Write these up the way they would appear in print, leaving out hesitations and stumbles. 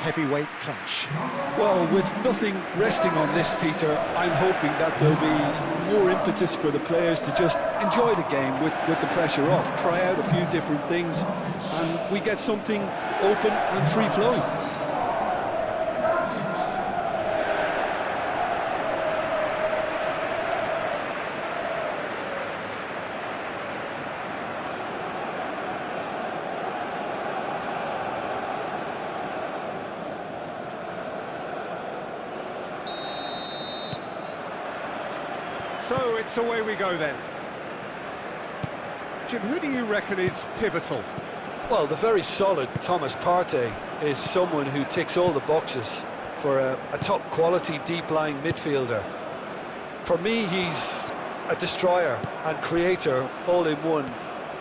heavyweight clash. Well, with nothing resting on this, Peter, I'm hoping that there'll be more impetus for the players to just enjoy the game with the pressure off, try out a few different things, and we get something open and free-flowing. So it's away we go then. Jim, who do you reckon is pivotal? Well, the very solid Thomas Partey is someone who ticks all the boxes for a top-quality, deep-lying midfielder. For me, he's a destroyer and creator all in one.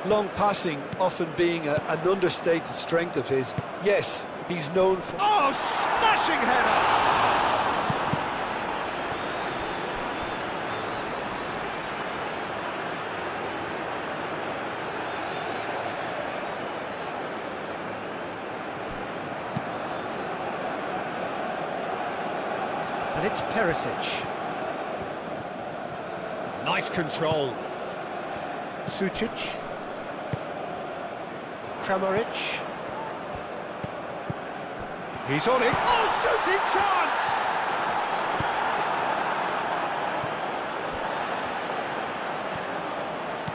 Long passing often being an understated strength of his. Yes, he's known for... Oh, smashing header! And it's Perisic. Nice control. Sucic. Kramaric. He's on it. Oh, shooting chance!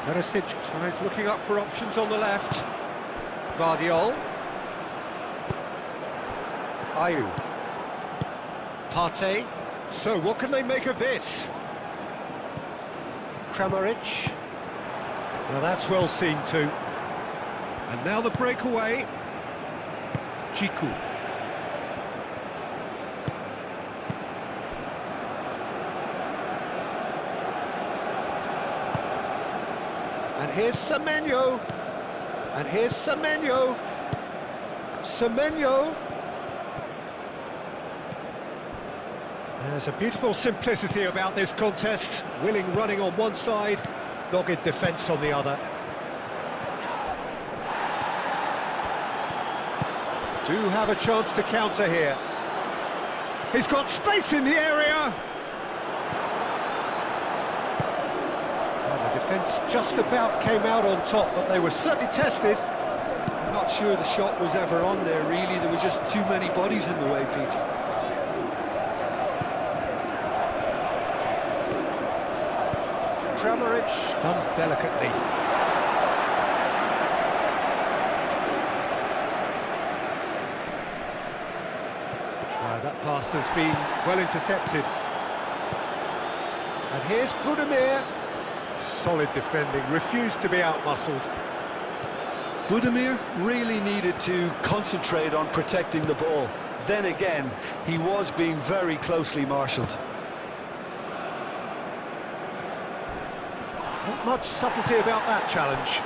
Perisic tries looking up for options on the left. Vidio. Ayew. Partey. So what can they make of this? Kramaric. Now that's well seen too. And now the breakaway. Chiku. And here's Semenyo. And here's Semenyo. Semenyo. There's a beautiful simplicity about this contest. Willing running on one side, dogged defence on the other. Do have a chance to counter here. He's got space in the area. Well, the defence just about came out on top, but they were certainly tested. I'm not sure the shot was ever on there, really. There were just too many bodies in the way, Peter. Kramaric done delicately. That pass has been well intercepted. And here's Budimir. Solid defending, refused to be outmuscled. Budimir really needed to concentrate on protecting the ball. Then again, he was being very closely marshalled. Not much subtlety about that challenge.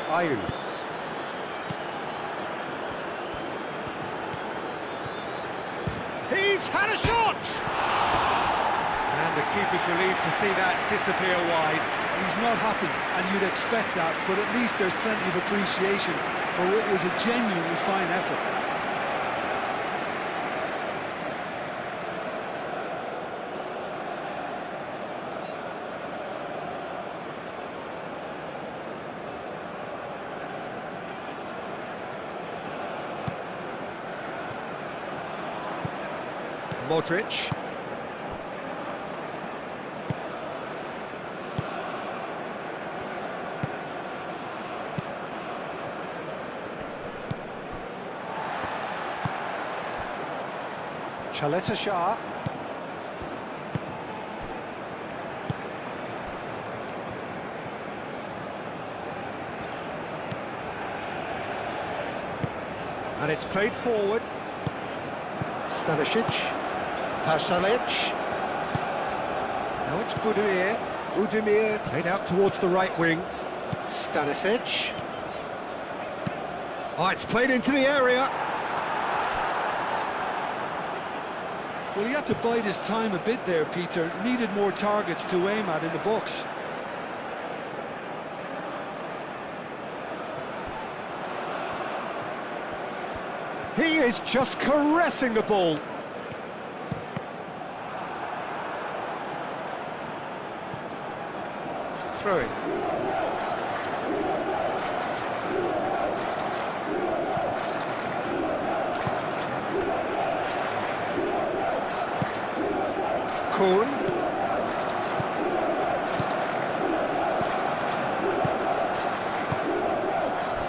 Ayew. He's had a shot! And the keeper's relieved to see that disappear wide. He's not happy, and you'd expect that, but at least there's plenty of appreciation for what was a genuinely fine effort. Modric. Chaleta Shah. And it's played forward. Stanisic. Pasalic. Now it's Budimir. Budimir played out towards the right wing. Stanisic. Oh, it's played into the area. Well, he had to bide his time a bit there, Peter. Needed more targets to aim at in the box. He is just caressing the ball. Throwing. Kuhn.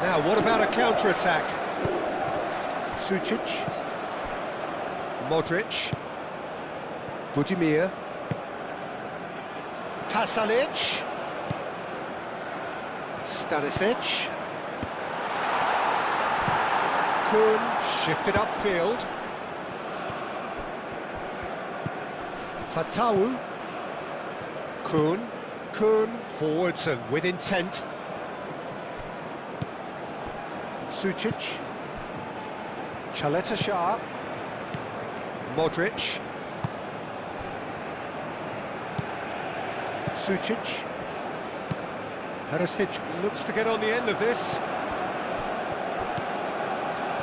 Now, what about a counter-attack? Sucic. Modric. Budimir. Pasalic. Stanisic. Kuhn shifted upfield. Fatawu. Kuhn. Kuhn forwards and with intent. Sucic. Chaleta Shah. Modric. Sucic. Perisic looks to get on the end of this.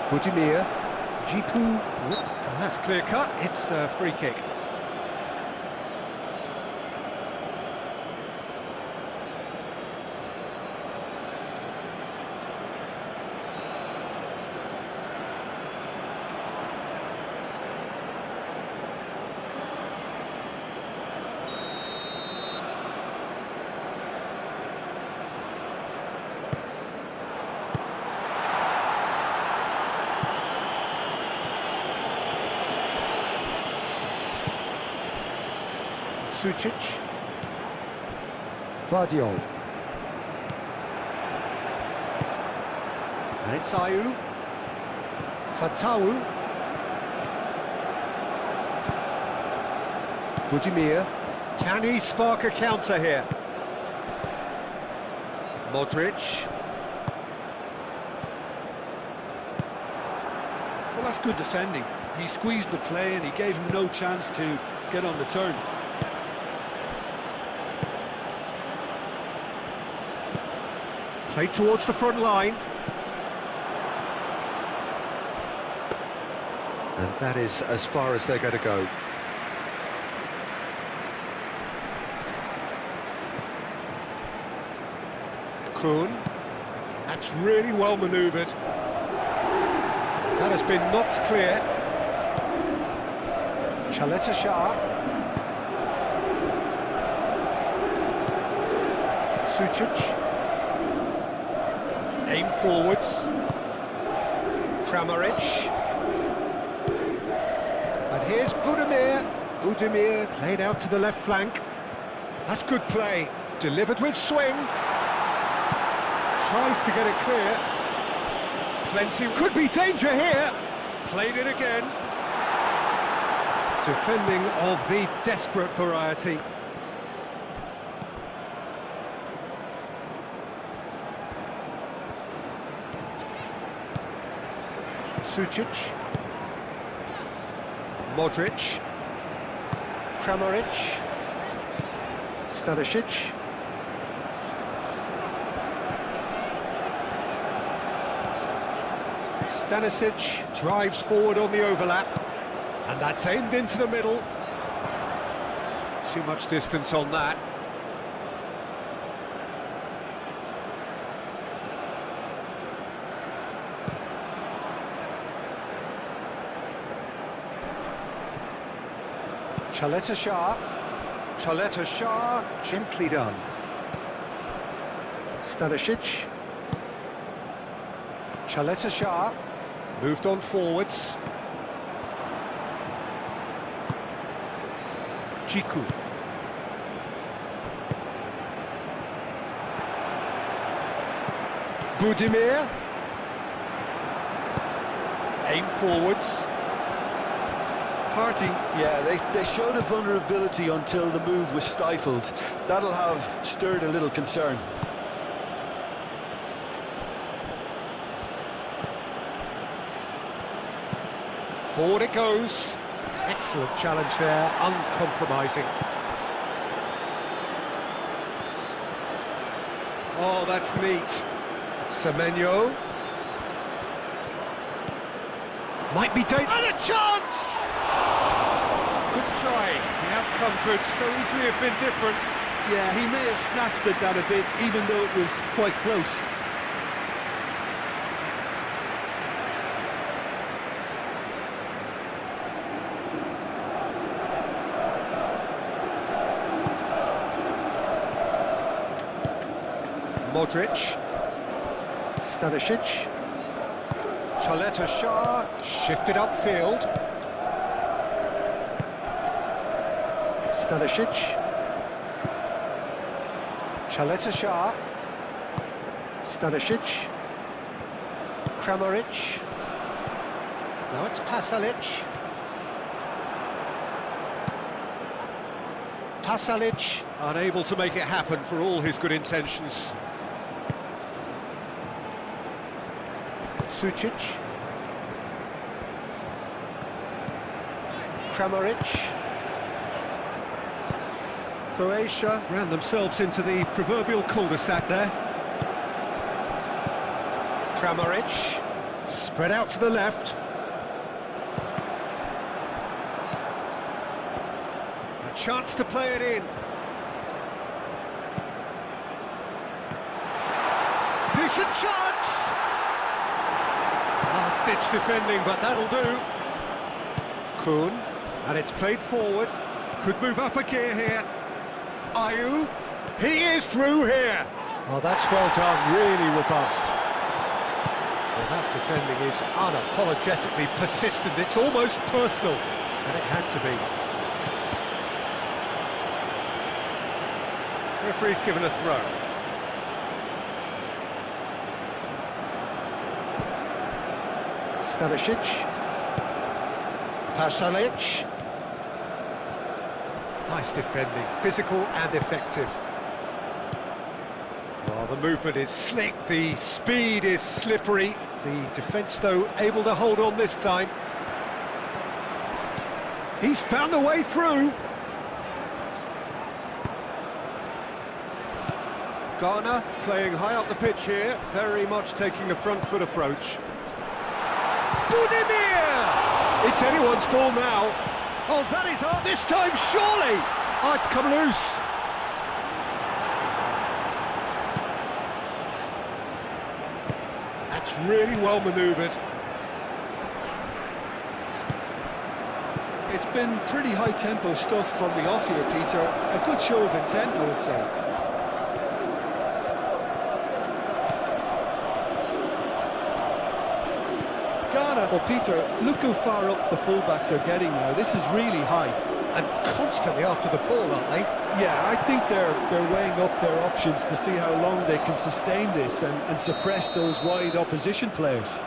Budimir. Jiku. That's clear cut. It's a free kick. Sucic. Vidio. And it's Ayew. Fatawu. Budimir. Can he spark a counter here? Modric. Well, that's good defending. He squeezed the play and he gave him no chance to get on the turn. Play towards the front line. And that is as far as they're going to go. Kuhn. That's really well manoeuvred. That has been knocked clear. Chaleta Shah. Sucic. Aim forwards. Kramaric. And here's Budimir. Budimir played out to the left flank. That's good play. Delivered with swing. Tries to get it clear. Plenty. Could be danger here. Played it again. Defending of the desperate variety. Sucic. Modric. Kramaric. Stanisic. Stanisic drives forward on the overlap. And that's aimed into the middle. Too much distance on that. Chaleta Shah. Chaleta Shah, gently done. Stanisic. Chaleta Shah, moved on forwards. Jiku. Budimir. Aim forwards. Party, yeah, they showed a vulnerability until the move was stifled. That'll have stirred a little concern. Forward it goes. Excellent challenge there, uncompromising. Oh, that's neat. Semenyo. Might be taken. And a chance! Good try. The outcome could so easily have been different. Yeah, he may have snatched at that a bit, even though it was quite close. Modric. Stanisic. Chaleta Shah shifted upfield. Stanisic. Chaleta Shah. Stanisic. Kramaric. Now it's Pasalic. Pasalic unable to make it happen for all his good intentions. Sucic. Kramaric. Croatia ran themselves into the proverbial cul-de-sac there. Kramaric spread out to the left. A chance to play it in. Decent chance! Last-ditch defending, but that'll do. Kuhn, and it's played forward. Could move up a gear here. Ayew, he is through here. Oh, that's well done, really robust. Well, that defending is unapologetically persistent. It's almost personal, and it had to be. Referee's given a throw. Stanisic. Pasalic. Nice defending, physical and effective. Well, the movement is slick, the speed is slippery. The defence, though, able to hold on this time. He's found a way through. Ghana playing high up the pitch here, very much taking the front foot approach. Budimir! It's anyone's ball now. Oh, that is hard this time, surely! Oh, it's come loose. That's really well manoeuvred. It's been pretty high-tempo stuff from the off here, Peter. A good show of intent, I would say. Ghana. Well, Peter, look how far up the fullbacks are getting now. This is really high. And constantly after the ball, aren't they? Yeah, I think they're weighing up their options to see how long they can sustain this and suppress those wide opposition players.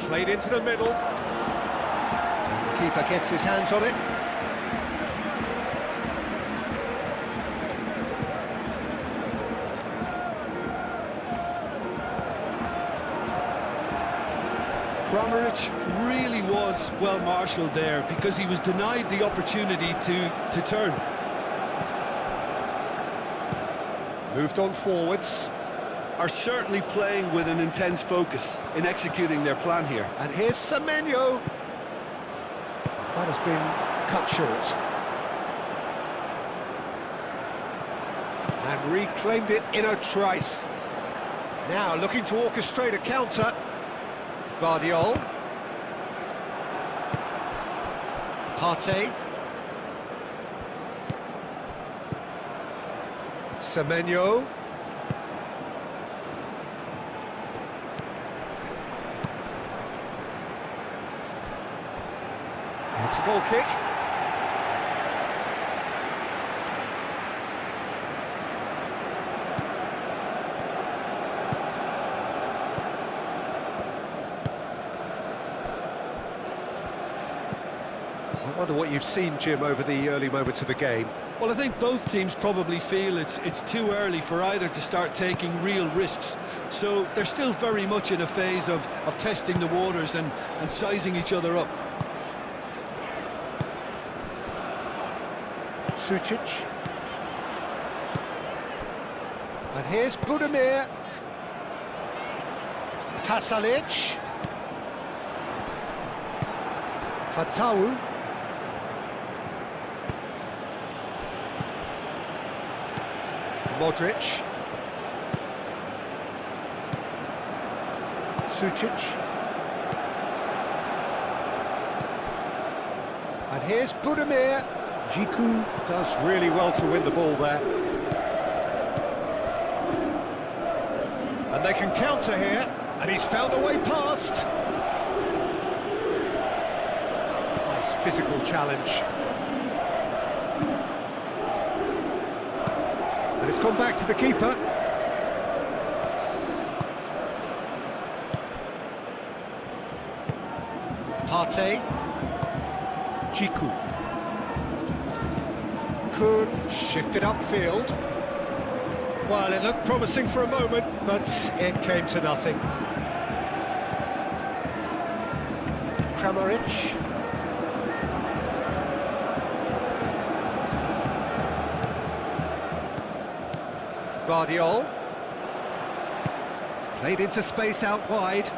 Played into the middle. The keeper gets his hands on it. Kramaric really was well marshalled there because he was denied the opportunity to turn. Moved on forwards. Are certainly playing with an intense focus in executing their plan here. And here's Semenyo. That has been cut short. And reclaimed it in a trice. Now looking to orchestrate a counter. Vidio. Partey. Semenyo. It's a goal kick. I wonder what you've seen, Jim, over the early moments of the game. Well, I think both teams probably feel it's too early for either to start taking real risks. So they're still very much in a phase of testing the waters and sizing each other up. Sucic. And here's Budimir. Pasalic. Fatau. Modric. Sucic. And here's Budimir. Jiku does really well to win the ball there. And they can counter here, and he's found a way past. Nice physical challenge. And it's gone back to the keeper. Partey. Jiku. Kun shifted upfield. Well, it looked promising for a moment, but it came to nothing. Kramaric. Vidio. Played into space out wide.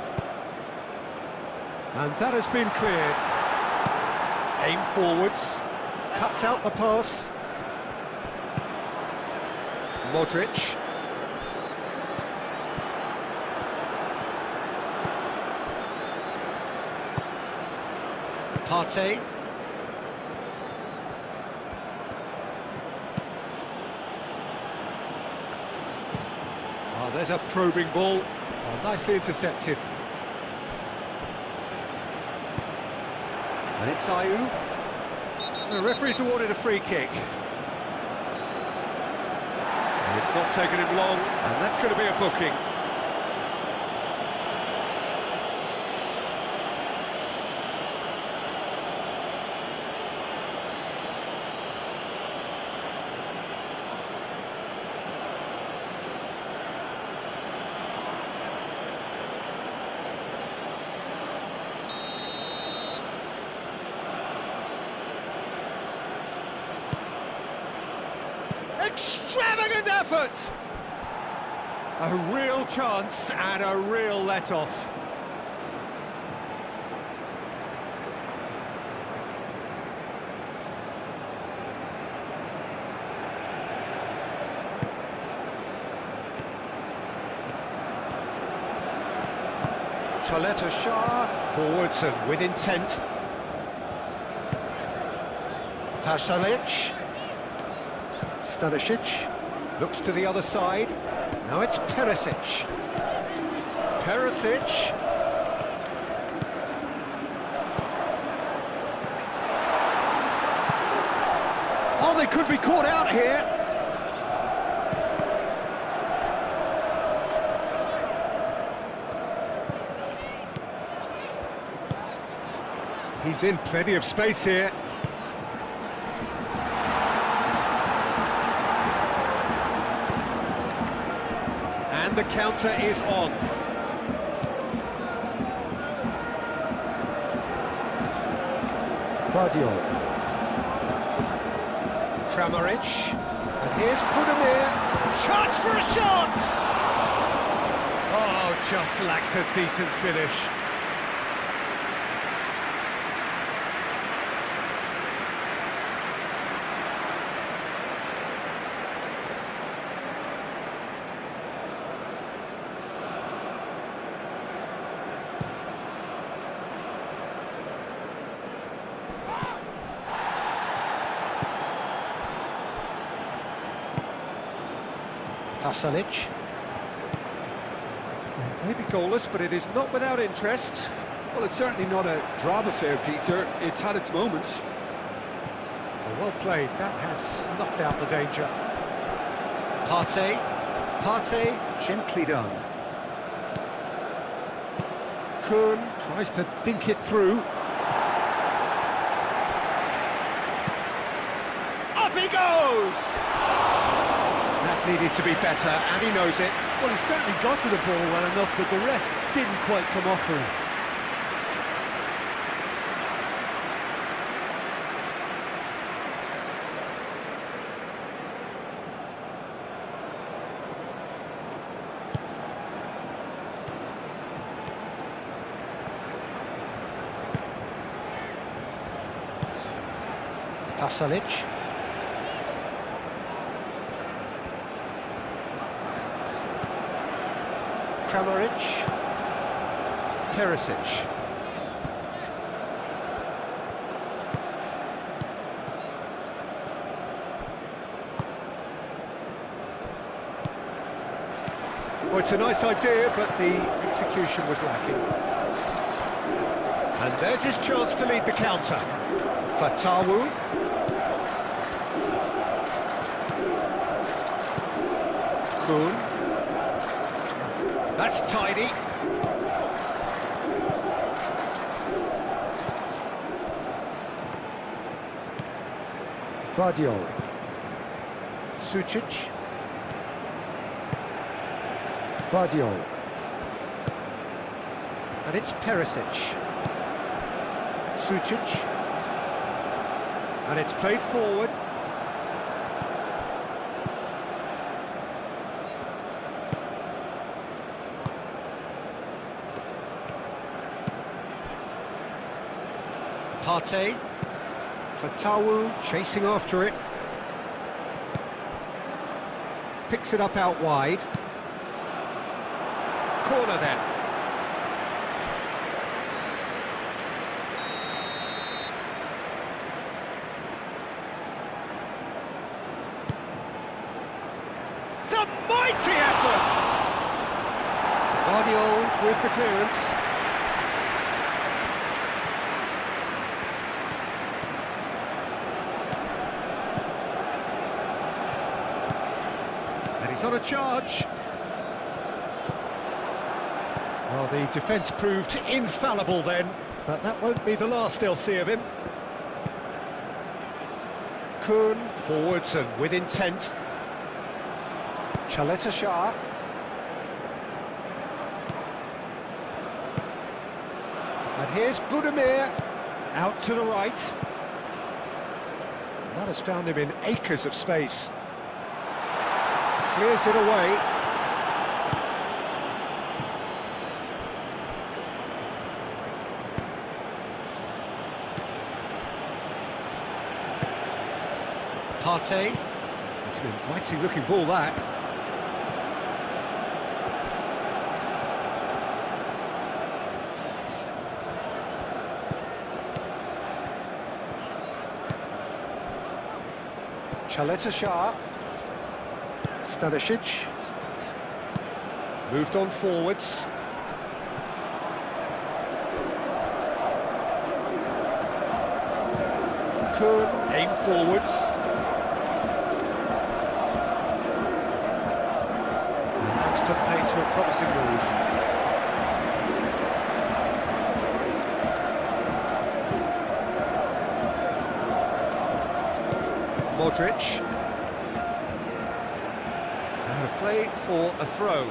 And that has been cleared. Aim forwards. Cuts out the pass. Modric. Partey. Oh, there's a probing ball. Oh, nicely intercepted. And it's Ayew. The referee's awarded a free kick. And it's not taken him long, and that's going to be a booking. Extravagant effort! A real chance and a real let-off. Choleta Shah, forwards and with intent. Pasalic. Stanisic looks to the other side. Now it's Perisic. Perisic. Oh, they could be caught out here. He's in plenty of space here. And the counter is on. Vidio. Kramaric. And here's Budimir. Chance for a shot! Oh, just lacked a decent finish. Pasalic. Maybe goalless, but it is not without interest. Well, it's certainly not a drab affair, Peter. It's had its moments. Well played. That has snuffed out the danger. Partey. Partey, gently done. Kun tries to dink it through. Up he goes! That needed to be better, and he knows it. Well, he certainly got to the ball well enough, but the rest didn't quite come off for him. Pasalic. Kramaric. Perisic. Well, it's a nice idea, but the execution was lacking. And there's his chance to lead the counter. Fatawu. Kuhn. That's tidy. Vidio. Sucic. Vidio. And it's Perisic. Sucic. And it's played forward. Partey. Fatawu chasing after it. Picks it up out wide. Corner then. It's a mighty effort! Vidio with the clearance. And he's on a charge. Well, the defence proved infallible then, but that won't be the last they'll see of him. Kuhn, forwards and with intent. Chaleta Shah. And here's Budimir, out to the right. And that has found him in acres of space. Clears it away. Partey. It's an inviting looking ball, that. Chaleta Shah. Stanisic. Moved on forwards. Kuhn, aim forwards. And that's put paid to a promising move. Modric. Out of play for a throw.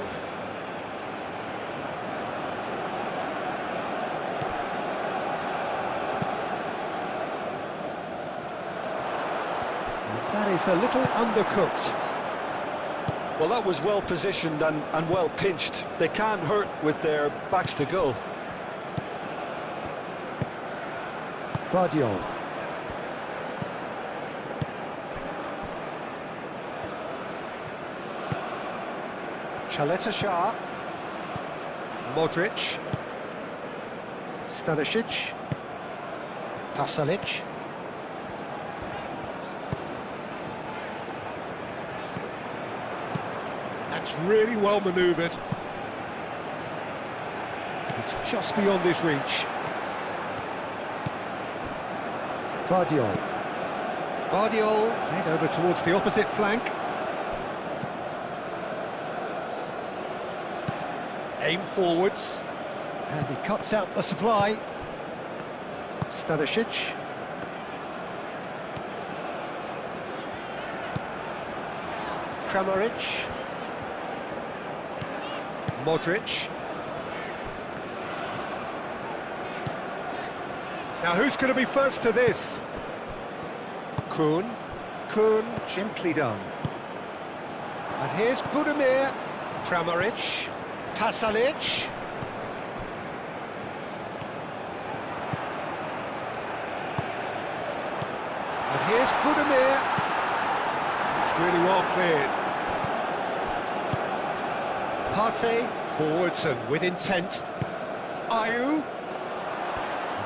And that is a little undercooked. Well, that was well positioned and well pinched. They can't hurt with their backs to goal. Vidio. Chaleta Shah. Modric. Stanisic. Pasalic. That's really well manoeuvred. It's just beyond his reach. Vidio. Vidio played over towards the opposite flank. Aim forwards, and he cuts out the supply. Stanisic. Kramaric. Modric. Now who's going to be first to this? Kuhn. Kuhn, gently done. And here's Budimir. Kramaric. Pasalic. And here's Budimir. It's really well cleared. Partey, forwards and with intent. Ayew.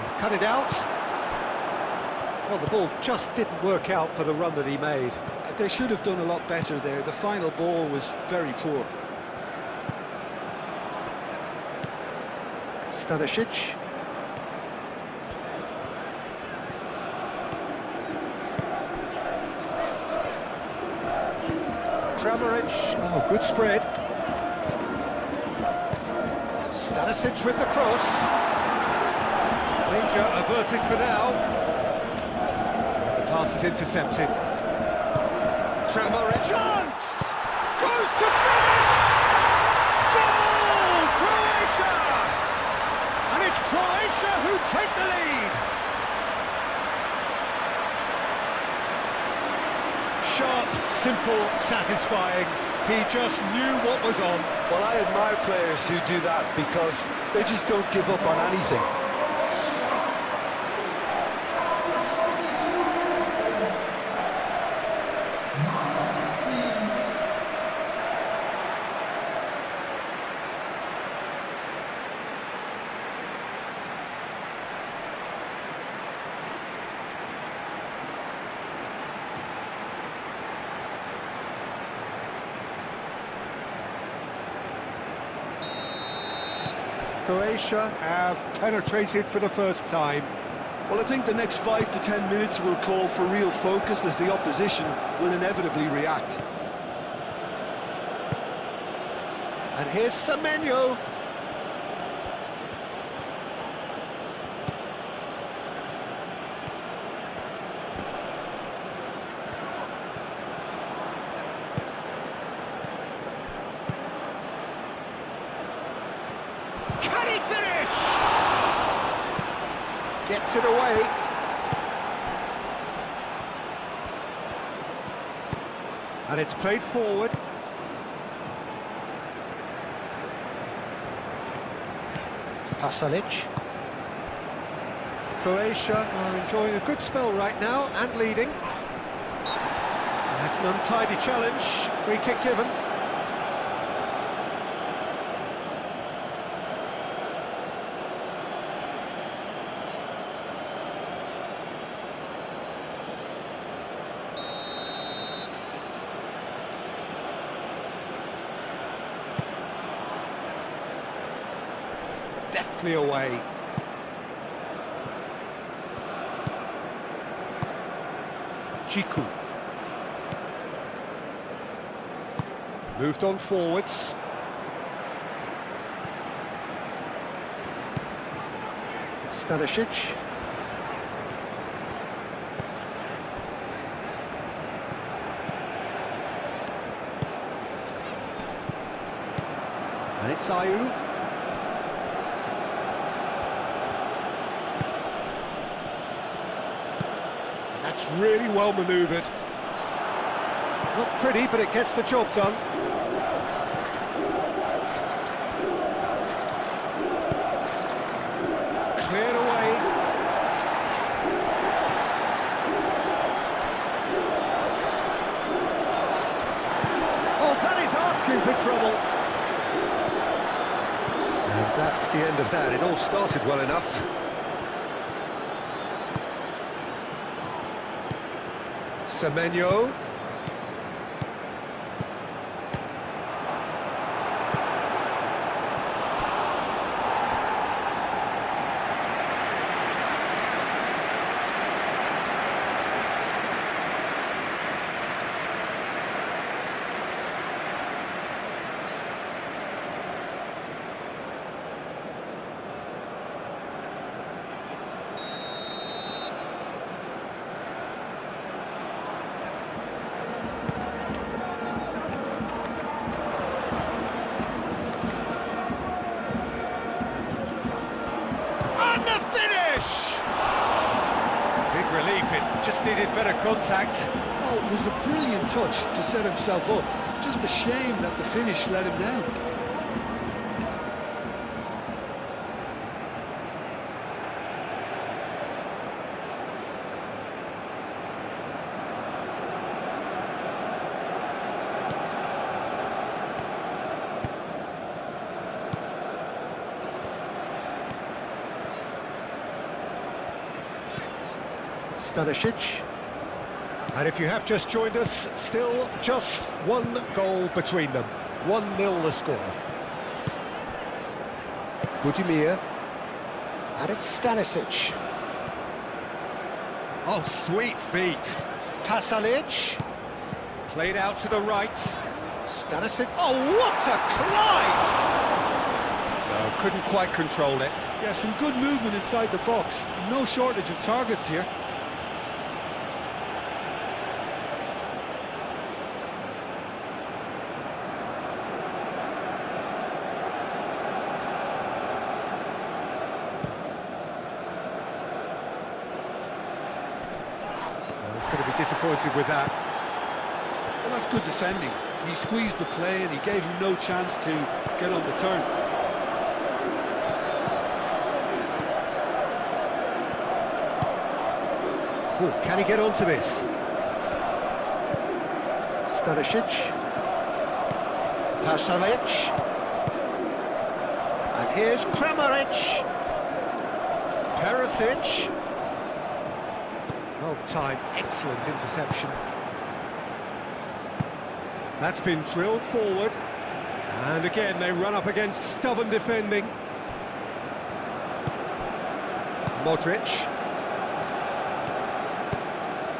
He's cut it out. Well, the ball just didn't work out for the run that he made. They should have done a lot better there. The final ball was very poor. Stanisic. Kramaric. Oh, good spread. Stanisic with the cross. Danger averted for now. The pass is intercepted. Kramaric. Chance! Goes to finish! Goal! Croatia! And it's Croatia who take the lead. Sharp, simple, satisfying. He just knew what was on. Well, I admire players who do that because they just don't give up on anything. Croatia have penetrated for the first time. Well, I think the next 5 to 10 minutes will call for real focus as the opposition will inevitably react. And here's Semenyo. Can he finish? Gets it away. And it's played forward. Pasalic. Croatia are enjoying a good spell right now and leading. That's an untidy challenge. Free kick given. Deftly away. Jiku. Moved on forwards. Stanisic. And it's Ayew. That's really well manoeuvred. Not pretty, but it gets the job done. Cleared away. Oh, that is asking for trouble. And that's the end of that. It all started well enough. Semenyo. And the finish! Big relief, it just needed better contact. Oh, it was a brilliant touch to set himself up. Just a shame that the finish let him down. Stanisic. And if you have just joined us, still just one goal between them. 1-0 the score. Budimir. And it's Stanisic. Oh, sweet feet. Pasalic. Played out to the right. Stanisic. Oh, what a climb! No, couldn't quite control it. Yeah, some good movement inside the box. No shortage of targets here. Going to be disappointed with that. Well, that's good defending. He squeezed the play and he gave him no chance to get on the turn. Oh, can he get onto this? Stanisic. Pasalic. And here's Kramaric. Perisic. Well timed, excellent interception. That's been drilled forward. And again, they run up against stubborn defending. Modric.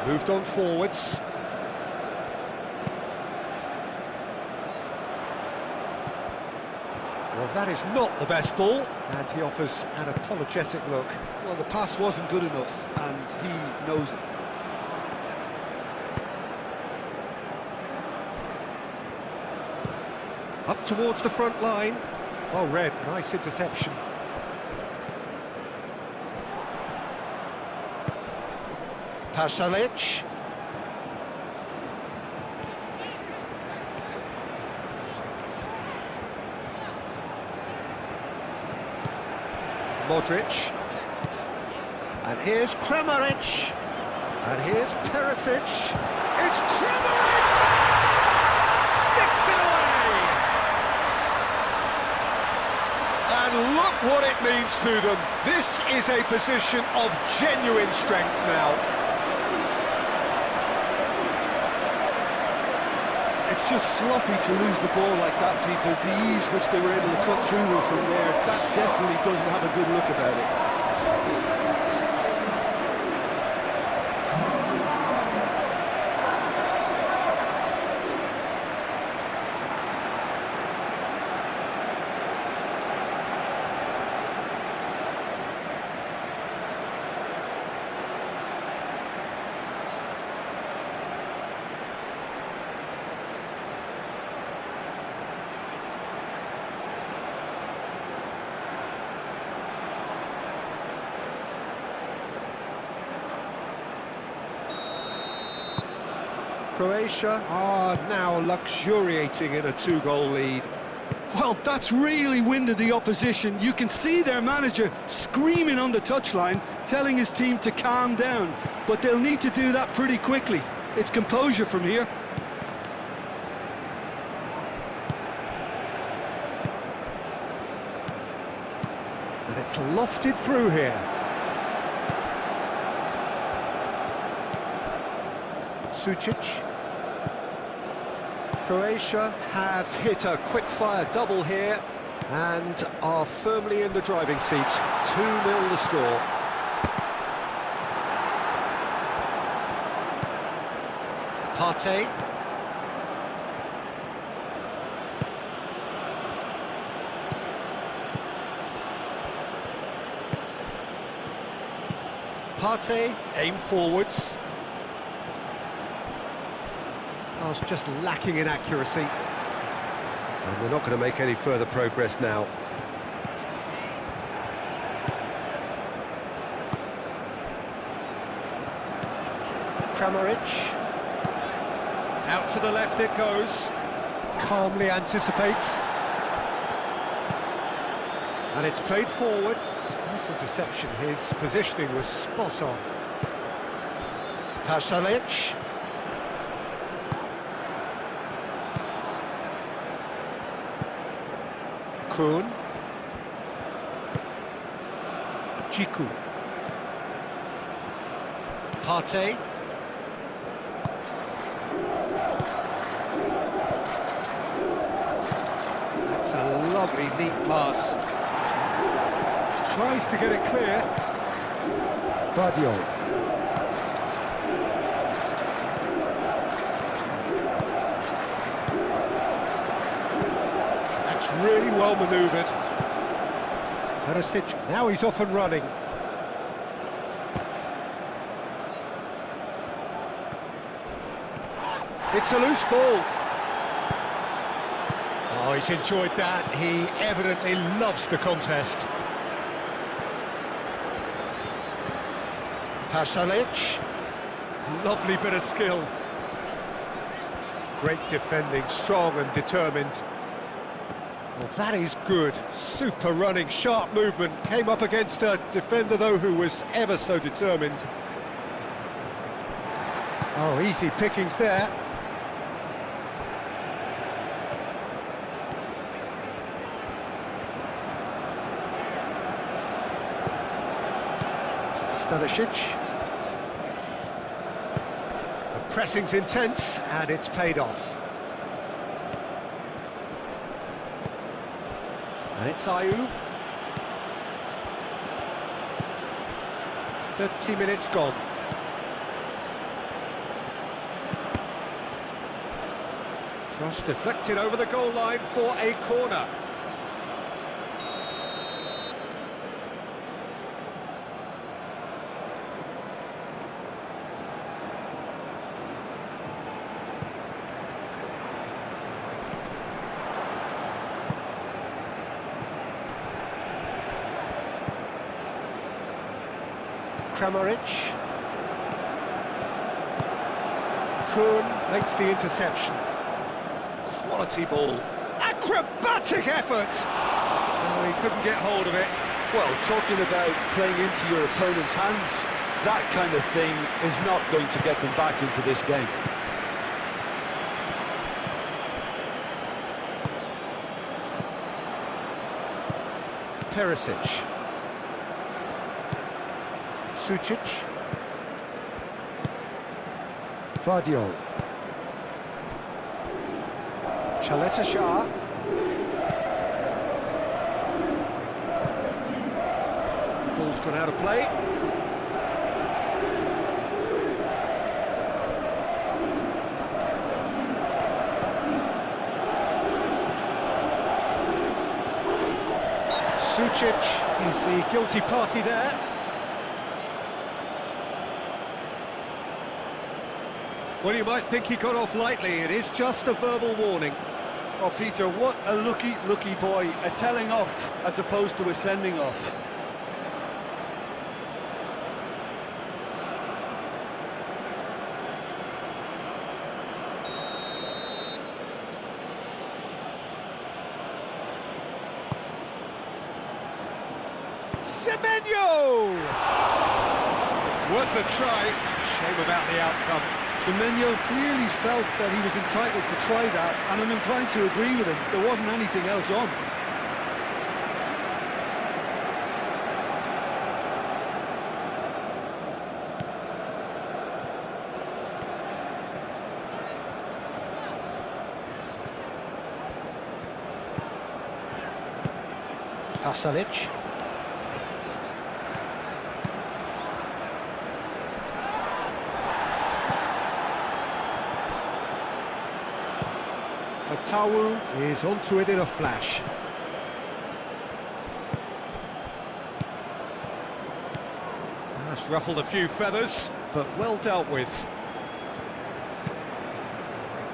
Moved on forwards. Well, that is not the best ball, and he offers an apologetic look. Well, the pass wasn't good enough, and he knows it. Up towards the front line. Well read, nice interception. Pasalic. Modric. And here's Kramaric. And here's Perisic. It's Kramaric! Sticks it away! And look what it means to them. This is a position of genuine strength now. It's just sloppy to lose the ball like that, Peter. The ease which they were able to cut through them from there, that definitely doesn't have a good look about it. Croatia are now luxuriating in a 2-goal lead. Well, that's really winded the opposition. You can see their manager screaming on the touchline, telling his team to calm down. But they'll need to do that pretty quickly. It's composure from here. And it's lofted through here. Sucic. Croatia have hit a quick-fire double here and are firmly in the driving seat. 2-0 the score. Partey. Partey, aim forwards. Pass just lacking in accuracy. And they're not going to make any further progress now. Kramaric. Out to the left it goes. Calmly anticipates. And it's played forward. Nice interception. His positioning was spot on. Pasalic. Kuhn. Jiku. Partey. That's a lovely, neat pass. Tries to get it clear. Vidio. That's really well manoeuvred. Perisic, now he's off and running. It's a loose ball. Oh, he's enjoyed that. He evidently loves the contest. Pasalic. Lovely bit of skill. Great defending, strong and determined. Well, that is good. Super running, sharp movement. Came up against a defender, though, who was ever so determined. Oh, easy pickings there. Stanisic. The pressing's intense, and it's paid off. And it's Ayew. 30 minutes gone. Cross deflected over the goal line for a corner. Kramaric. Kuhn makes the interception. Quality ball. Acrobatic effort! Oh, he couldn't get hold of it. Well, talking about playing into your opponent's hands, that kind of thing is not going to get them back into this game. Perisic. Sucic. Vidio. Shah. Ball's gone out of play. Sucic is the guilty party there. Well, you might think he got off lightly. It is just a verbal warning. Oh, Peter, what a lucky boy. A telling off as opposed to a sending off. Semenyo! Worth a try. Shame about the outcome. Semenyo clearly felt that he was entitled to try that, and I'm inclined to agree with him. There wasn't anything else on. Pasalic. Fatawu is onto it in a flash. That's ruffled a few feathers, but well dealt with.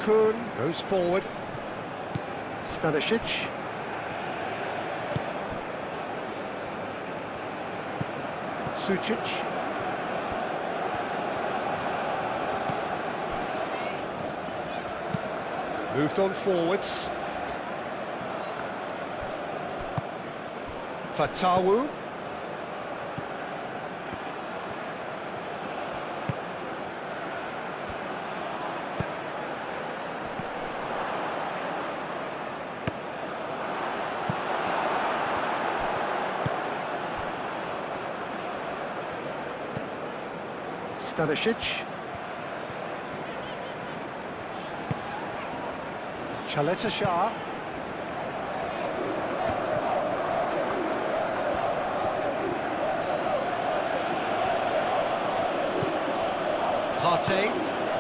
Kuhn goes forward. Stanisic. Sucic. Moved on forwards. Fatawu. Stanisic. Shah.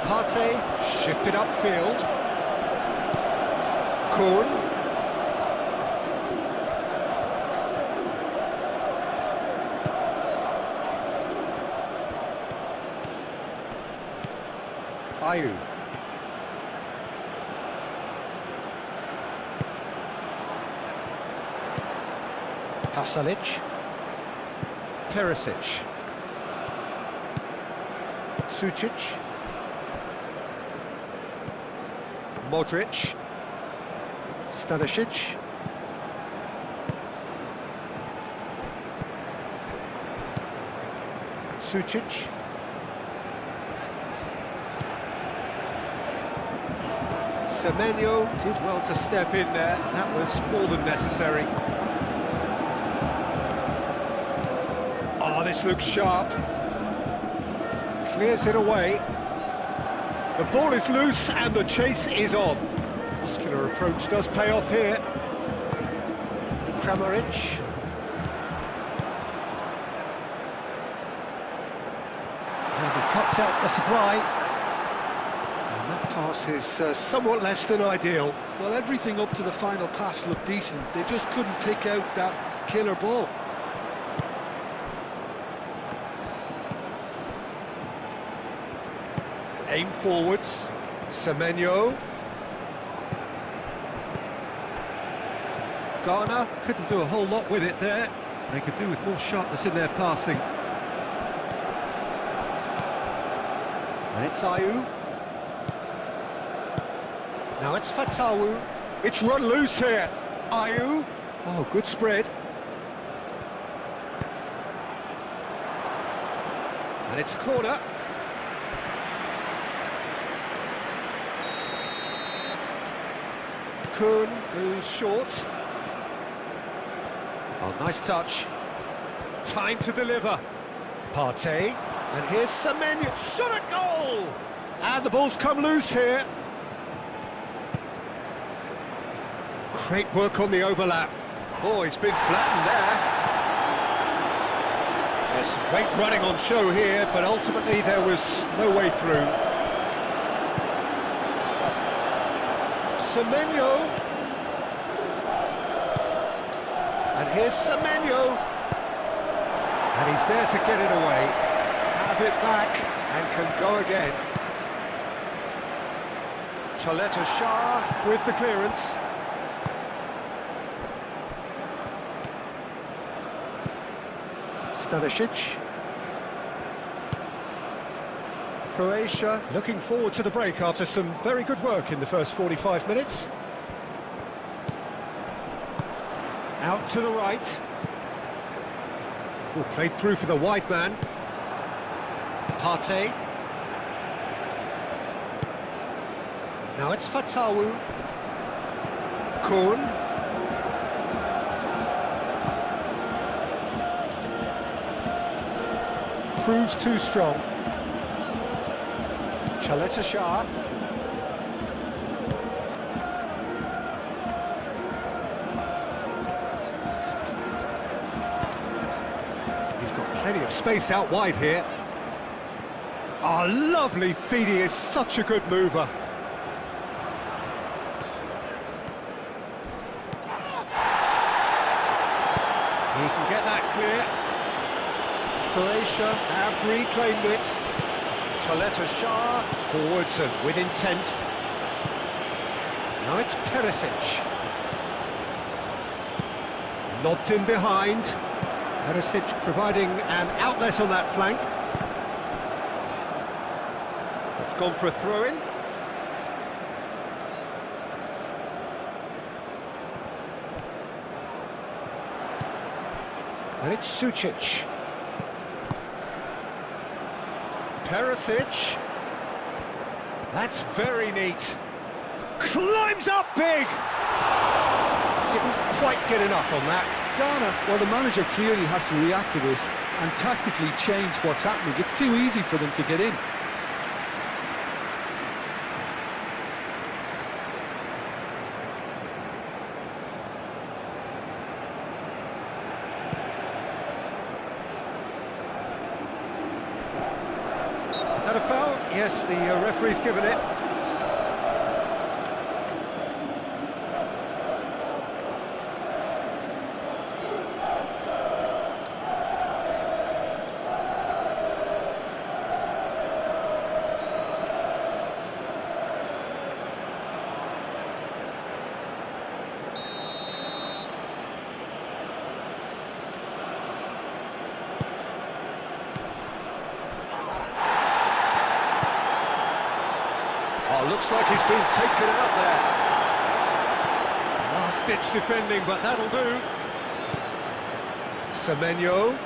Partey shifted upfield. Kuhn. Ayew. Pasalic. Perisic. Sucic. Modric. Stanisic. Sucic. Semenyo did well to step in there. That was more than necessary. Oh, this looks sharp. Clears it away. The ball is loose and the chase is on. Muscular approach does pay off here. Kramaric. And he cuts out the supply. And that pass is somewhat less than ideal. Well, everything up to the final pass looked decent. They just couldn't pick out that killer ball. Aim forwards. Semenyo. Ghana couldn't do a whole lot with it there. They could do with more sharpness in their passing. And it's Ayew. Now it's Fatawu. It's run loose here. Ayew. Oh, good spread. And it's corner. Kuhn goes short. Oh, nice touch. Time to deliver. Partey. And here's Semenyo. Shot a goal! And the ball's come loose here. Great work on the overlap. Oh, he's been flattened there. There's some great running on show here, but ultimately there was no way through. Semenyo. And here's Semenyo. And he's there to get it away. Have it back and can go again. Shah with the clearance. Stanisic. Croatia looking forward to the break after some very good work in the first 45 minutes. Out to the right. Played through for the wide man. Partey. Now it's Fatawu. Kuhn. Proves too strong. Shah. He's got plenty of space out wide here. Oh, lovely feed. He is such a good mover. He can get that clear. Croatia have reclaimed it. Shah forwards and with intent. Now it's Perisic. Lobbed in behind. Perisic providing an outlet on that flank. It's gone for a throw-in. And it's Sucic. Perisic. That's very neat. Climbs up big. Didn't quite get enough on that. Ghana, well, the manager clearly has to react to this and tactically change what's happening. It's too easy for them to get in. That a foul? Yes, the referee's given it. Oh, looks like he's been taken out there. Last-ditch defending, but that'll do. Semenyo.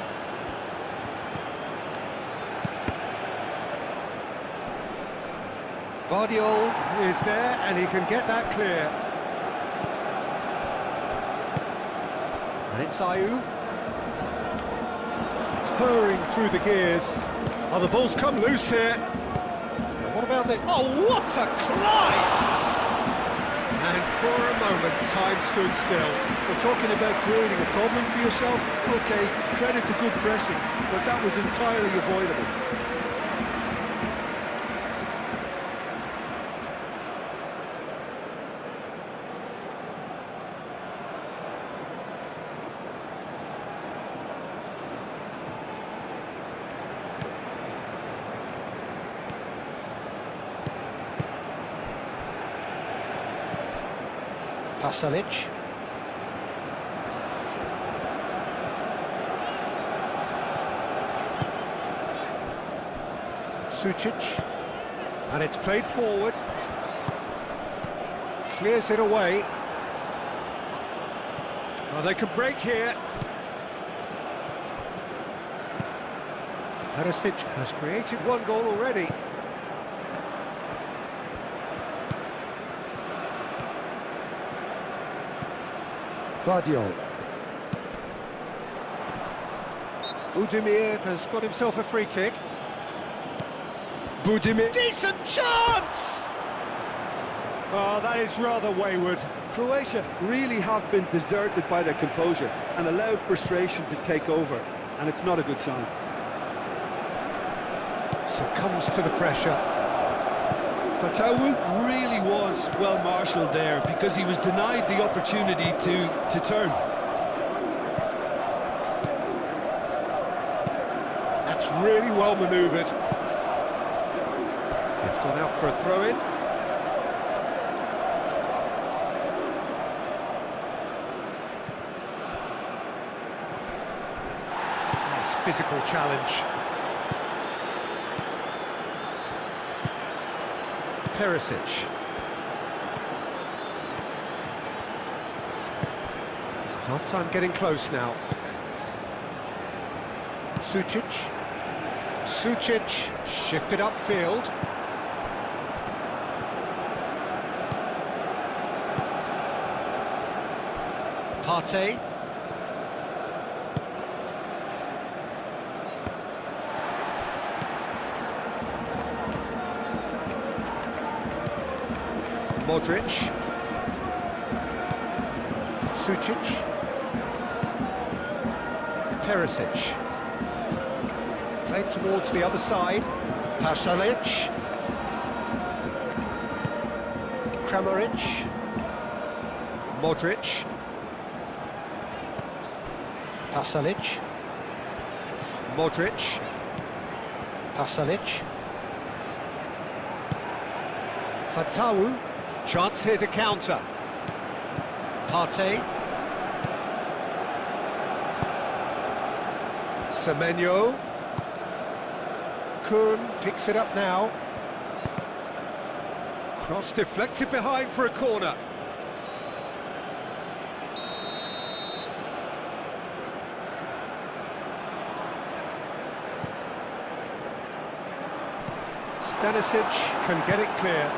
Vidio is there, and he can get that clear. And it's Ayew. Purring through the gears. Oh, the ball's come loose here. What about the... Oh, what a climb! And for a moment, time stood still. We're talking about creating a problem for yourself. OK, credit to good pressing, but that was entirely avoidable. Pasalic. Sucic. And it's played forward. Clears it away. Oh, they can break here. Perisic has created one goal already. Vidio. Budimir has got himself a free kick. Budimir. Decent chance! Oh, that is rather wayward. Croatia really have been deserted by their composure and allowed frustration to take over, and it's not a good sign. Succumbs to the pressure. Fatawu really was well marshalled there because he was denied the opportunity to turn. That's really well manoeuvred. It's gone out for a throw-in. Nice physical challenge. Perisic. Half-time getting close now. Sucic. Sucic shifted upfield. Partey. Modric. Sucic. Perisic. Played towards the other side. Pasalic. Kramaric. Modric. Pasalic. Modric. Pasalic. Fatawu. Chance here to counter. Partey. Semenyo. Kun picks it up now. Cross deflected behind for a corner. Stanisic can get it clear.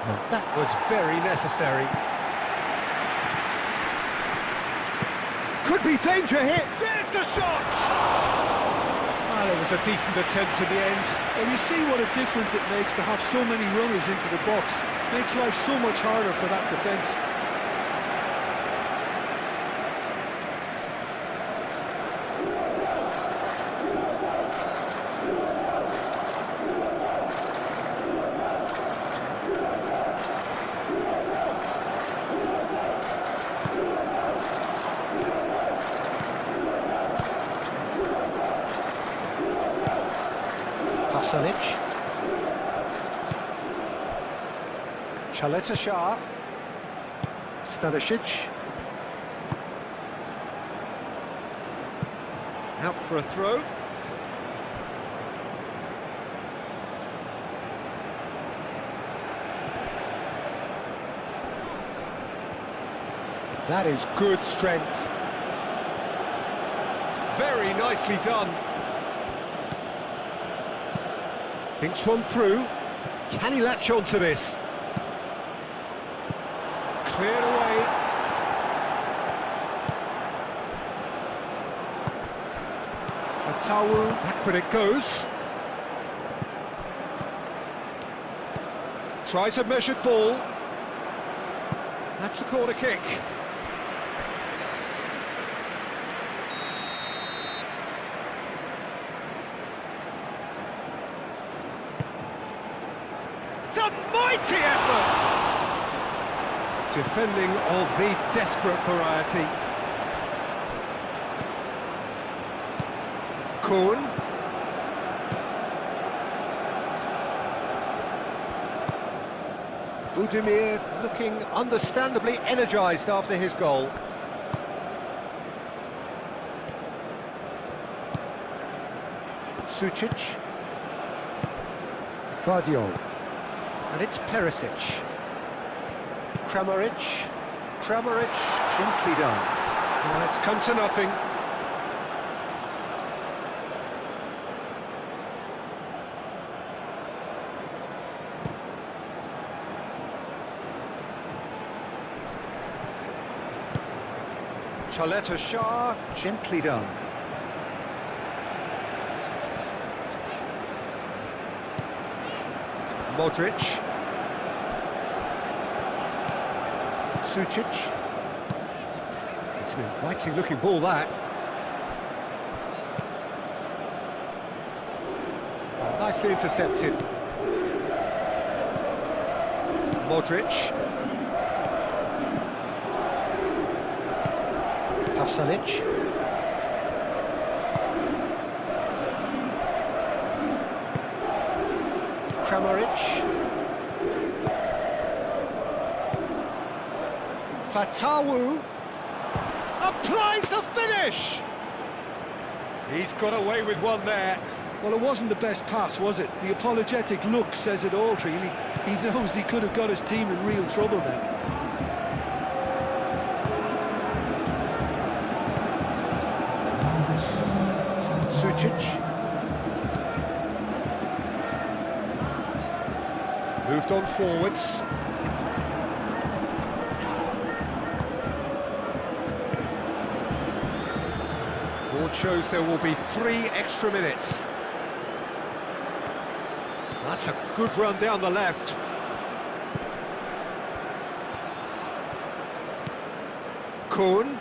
And that was very necessary. Could be danger here. There's the shot! Well, it was a decent attempt in the end. And you see what a difference it makes to have so many runners into the box. Makes life so much harder for that defence. Pasalic. Chaleta Shah. Stanisic. Out for a throw. That is good strength. Very nicely done. Thinks one through. Can he latch on to this? Cleared away. Fatawu, backward it goes. Tries a measured ball. That's a corner kick. It's a mighty effort! Defending of the desperate variety. Kuhn. Budimir looking understandably energised after his goal. Sucic. Vidio. And it's Perisic. Kramaric. Kramaric, gently done. Well, it's come to nothing. Chaleta Shah, gently done. Modric. Sucic. It's an inviting looking ball, that. Nicely intercepted. Modric. Pasalic. Kramaric. Fatawu applies the finish. He's got away with one there. Well, it wasn't the best pass, was it? The apologetic look says it all, really. He knows he could have got his team in real trouble then. Sucic. Moved on forwards. Board shows there will be 3 extra minutes. That's a good run down the left. Kuhn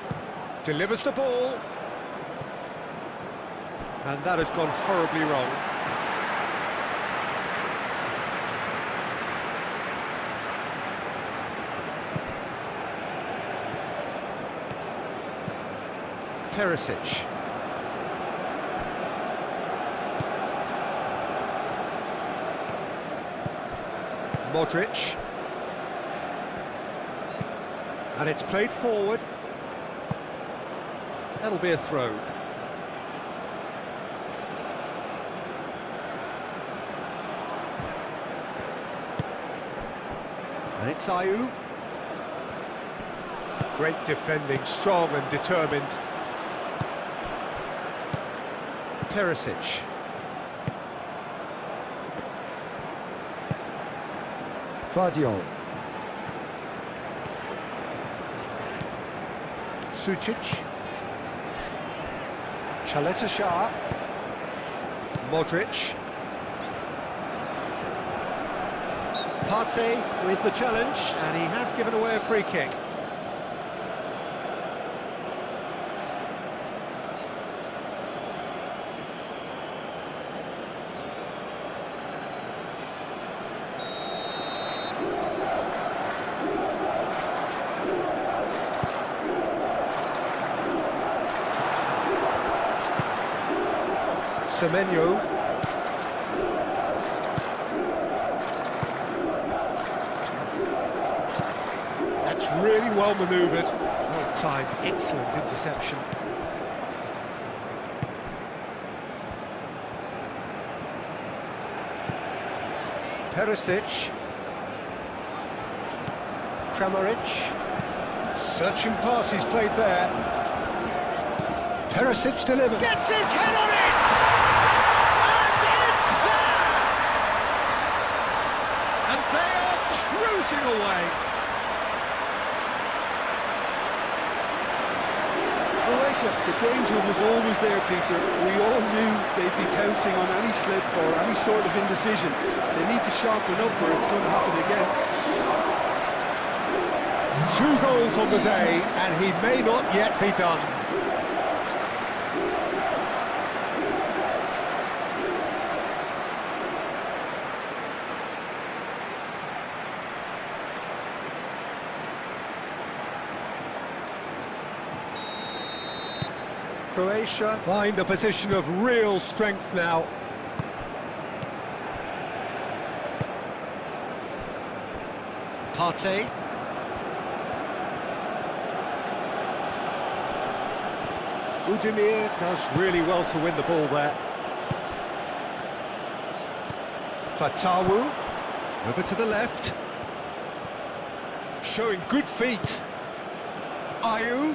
delivers the ball. And that has gone horribly wrong. Perisic. Modric. And it's played forward. That'll be a throw. And it's Ayew. Great defending, strong and determined. Perisic. Vidio. Sucic. Chaleta Shah. Modric. Partey with the challenge, and he has given away a free kick. Semenyo. That's really well manoeuvred. Well timed, excellent interception. Perisic. Kramaric. Searching pass he's played there. Perisic delivers. Gets his head on it! Cruising away. Croatia, the danger was always there, Peter. We all knew they'd be pouncing on any slip or any sort of indecision. They need to sharpen up or it's going to happen again. 2 goals on the day, and he may not yet be done. Croatia find a position of real strength now. Partey. Budimir does really well to win the ball there. Fatawu over to the left. Showing good feet. Ayew.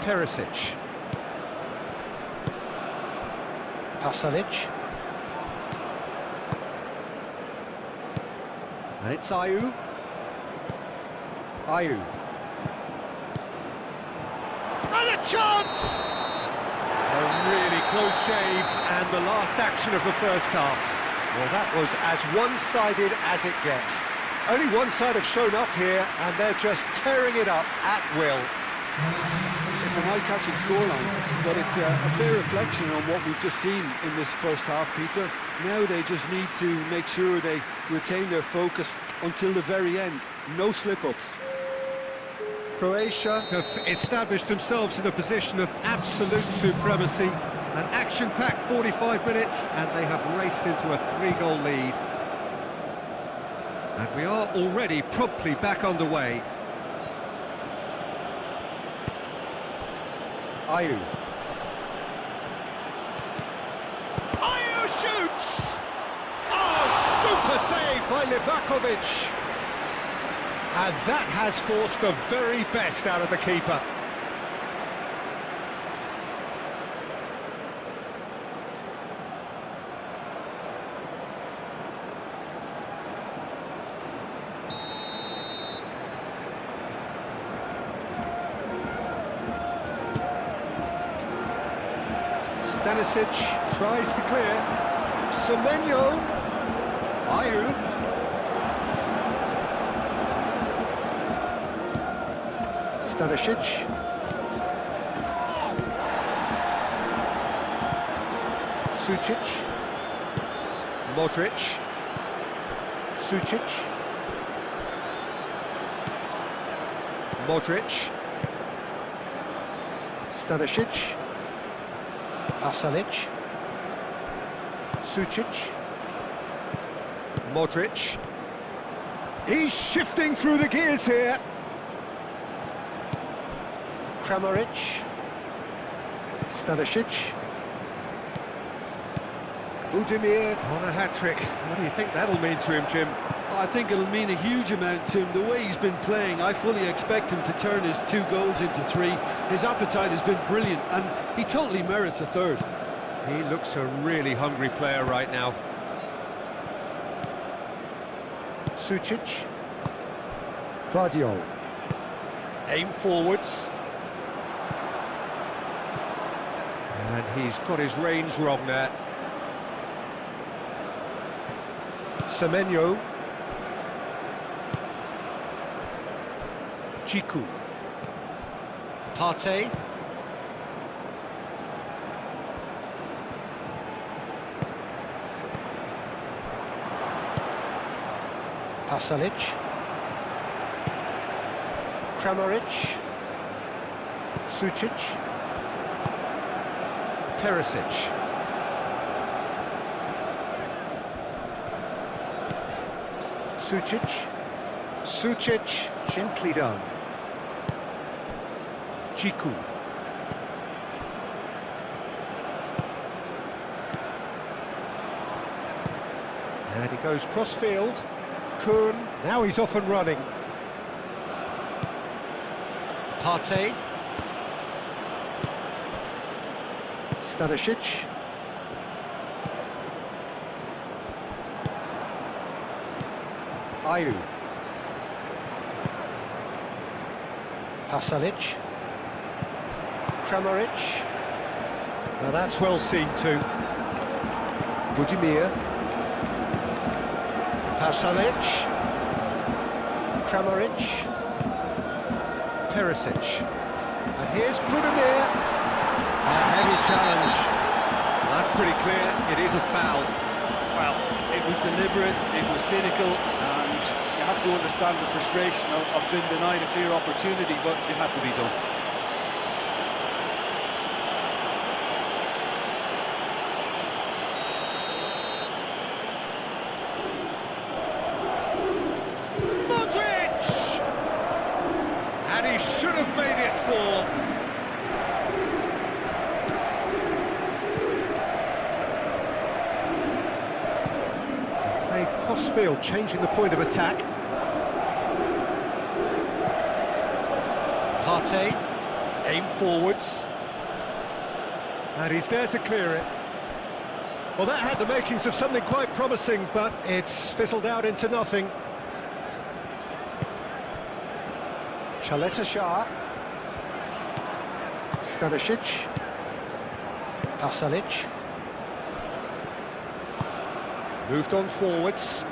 Perisic. Pasalic. And it's Ayew. Ayew. And a chance! A really close shave, and the last action of the first half. Well, that was as one-sided as it gets. Only one side have shown up here, and they're just tearing it up at will. It's an eye-catching scoreline, but it's a fair reflection on what we've just seen in this first half, Peter. Now they just need to make sure they retain their focus until the very end. No slip-ups. Croatia have established themselves in a position of absolute supremacy. An action-packed 45 minutes, and they have raced into a 3-goal lead. And we are already promptly back underway. Ayew. Ayew shoots! Oh, super save by Livakovic! And that has forced the very best out of the keeper. Stanisic tries to clear. Semenyo. Ayew. Stanisic. Sucic. Modric. Sucic. Modric. Stanisic. Pasalic. Sucic. Modric. He's shifting through the gears here. Kramaric. Stanisic. Budimir on a hat-trick. What do you think that'll mean to him, Jim? I think it'll mean a huge amount to him. The way he's been playing, I fully expect him to turn his 2 goals into 3. His appetite has been brilliant, and he totally merits a 3rd. He looks a really hungry player right now. Sucic. Vidio. Aim forwards. And he's got his range wrong there. Semenyo. Jiku. Partey. Pasalic. Kramaric. Sucic. Perisic. Sucic. Sucic. Gently done. Jiku. And he goes cross-field. Kuhn, now he's off and running. Partey. Stanisic. Ayew. Pasalic. Kramaric. Now that's well seen too. Budimir. Pasalic. Kramaric. Perisic. And here's Budimir. A heavy challenge. That's pretty clear, it is a foul. Well, it was deliberate, it was cynical, and you have to understand the frustration of being denied a clear opportunity, but it had to be done. And he should have made it 4. Play cross-field, changing the point of attack. Partey, aim forwards. And he's there to clear it. Well, that had the makings of something quite promising, but it's fizzled out into nothing. Shah. Stanisic. Pasalic. Moved on forwards.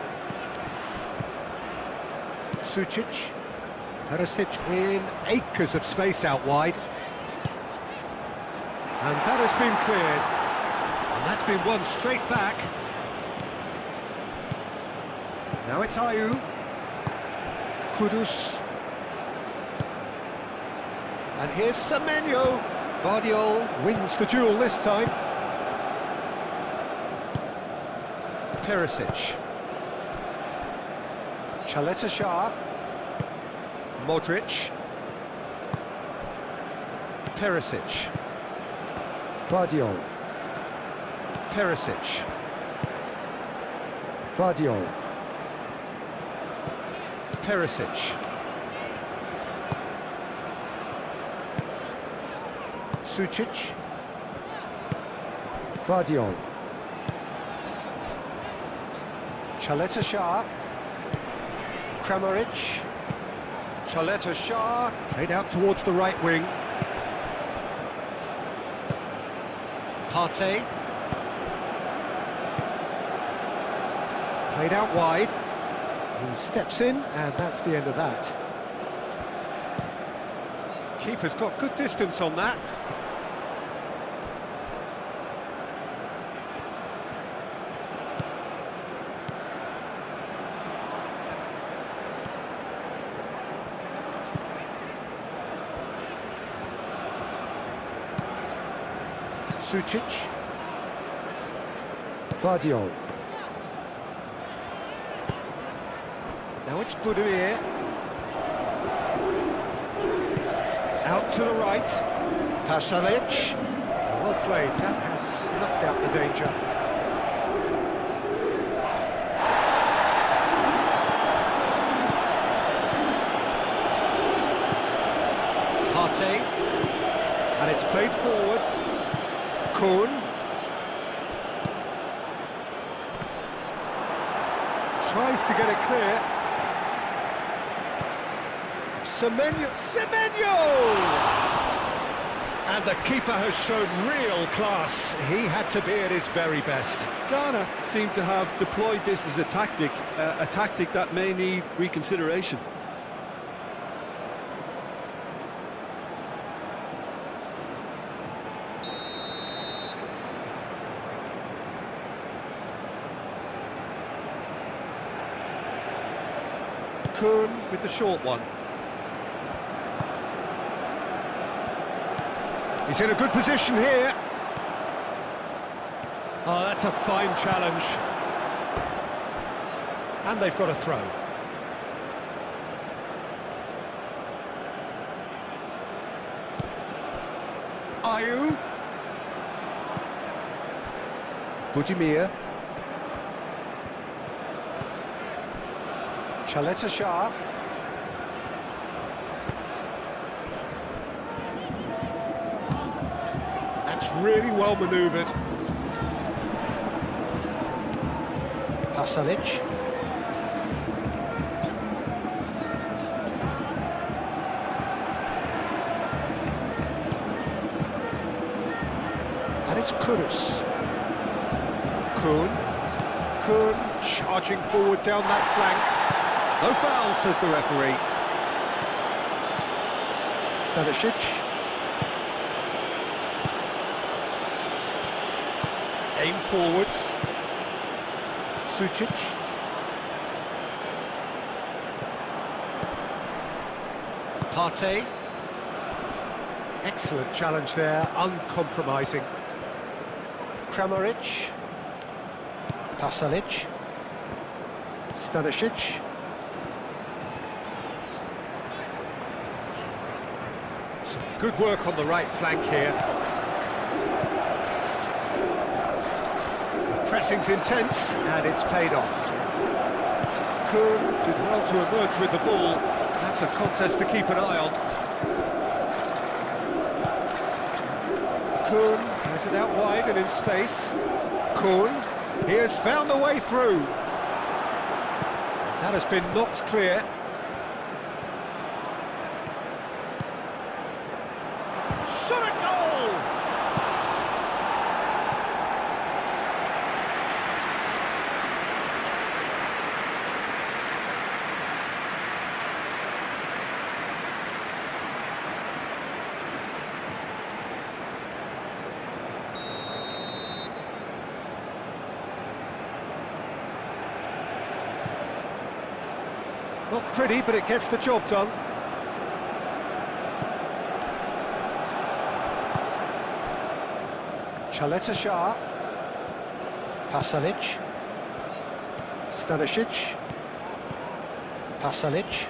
Sucic. Perisic in acres of space out wide. And that has been cleared. And that's been won straight back. Now it's Ayew. Kudus. And here's Semenyo. Vidio wins the duel this time. Perisic. Shah. Modric. Perisic. Vidio. Perisic. Vidio. Perisic. Sucic. Vidio. Shah. Kramaric. Shah played out towards the right wing. Partey. Played out wide. He steps in, and that's the end of that. Keeper's got good distance on that. Sucic. Vidio. Now it's Budimir. Out to the right. Pasalic. Well played, that has snuffed out the danger. Partey. And it's played forward. Kuhn. Tries to get it clear. Semenyo! And the keeper has shown real class. He had to be at his very best. Ghana seem to have deployed this as a tactic that may need reconsideration. Kuhn with the short one. He's in a good position here. Oh, that's a fine challenge. And they've got a throw. Ayew. Budimir. Chaleta Shah. That's really well manoeuvred. Pasalic. And it's Kudus. Kuhn charging forward down that flank. No foul, says the referee. Stanisic. Aim forwards. Sucic. Partey. Excellent challenge there, uncompromising. Kramaric. Pasalic. Stanisic. Some good work on the right flank here. Pressing's intense, and it's paid off. Kuhn did well to emerge with the ball. That's a contest to keep an eye on. Kuhn has it out wide and in space. Kuhn, he has found the way through. That has been knocked clear. Shot a goal! Not pretty, but it gets the job done. Chaleta Shah. Pasalic. Stanisic. Pasalic.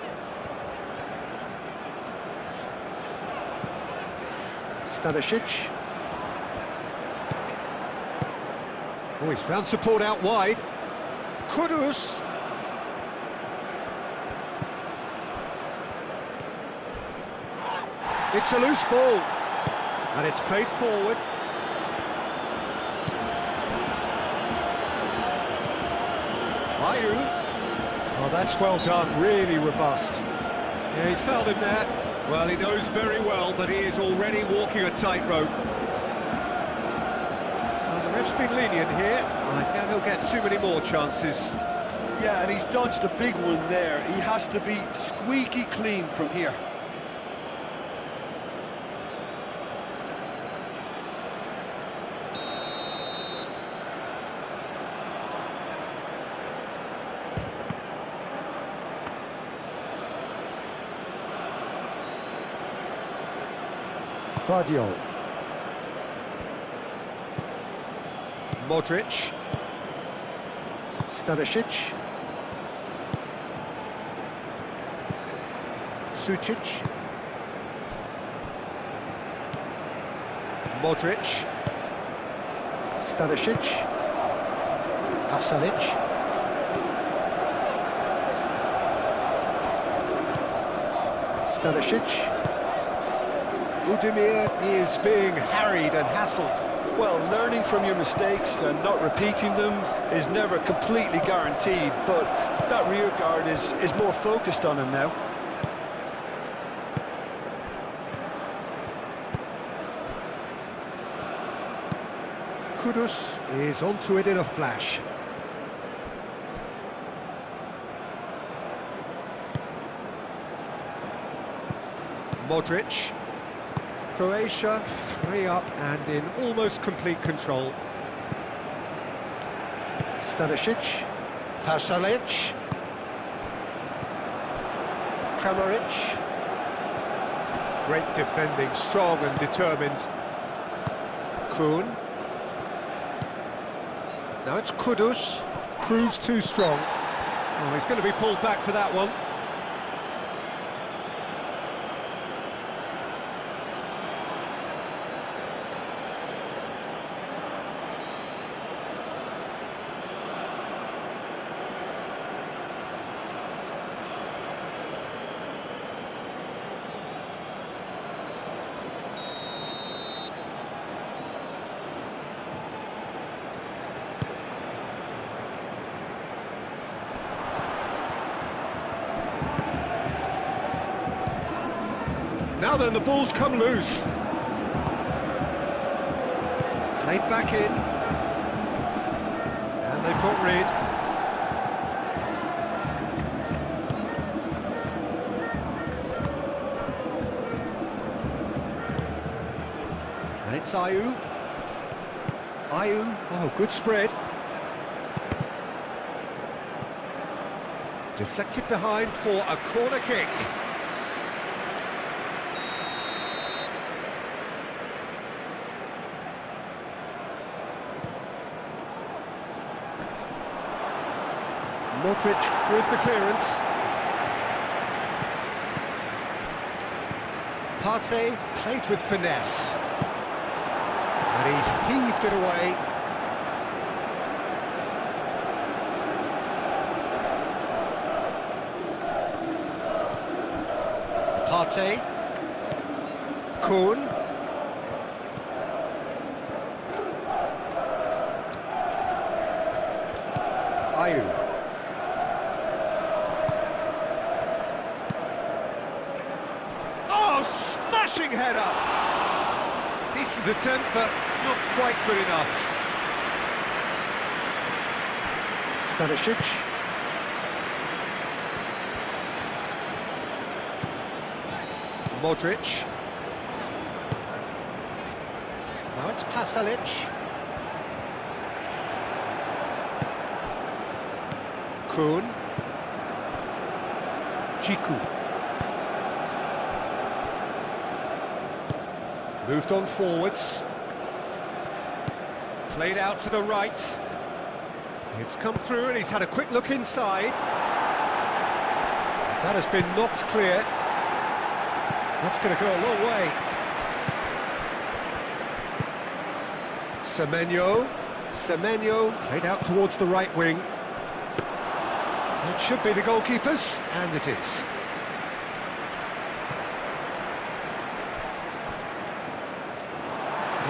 Stanisic. Oh, he's found support out wide. Kudus. It's a loose ball, and it's played forward. Ayew. Oh, that's well done, really robust. Yeah, he's fouled him there. Well, he knows very well that he is already walking a tightrope. Well, the ref's been lenient here. I doubt he'll get too many more chances. Yeah, and he's dodged a big one there. He has to be squeaky clean from here. Vidio. Modric. Stanisic. Sucic. Modric. Stanisic. Pasalic. Stanisic. Budimir is being harried and hassled. Well, learning from your mistakes and not repeating them is never completely guaranteed, but that rear guard is more focused on him now. Kudus is onto it in a flash. Modric. Croatia 3 up and in almost complete control. Stanisic. Pasalic. Kramaric. Great defending, strong and determined. Kuhn. Now it's Kudus. Proves too strong. Oh, he's going to be pulled back for that one. Now then, the ball's come loose. Played back in. And they've got rid. And it's Ayew. Ayew, oh, good spread. Deflected behind for a corner kick. Modric with the clearance. Partey played with finesse. And he's heaved it away. Partey. Kuhn. Ayew. Smashing header! Decent attempt, but not quite good enough. Stanisic. Modric. Now it's Pasalic. Kuhn. Jiku. Moved on forwards. Played out to the right. It's come through and he's had a quick look inside. That has been knocked clear. That's going to go a long way. Semenyo played out towards the right wing. It should be the goalkeeper's, and it is.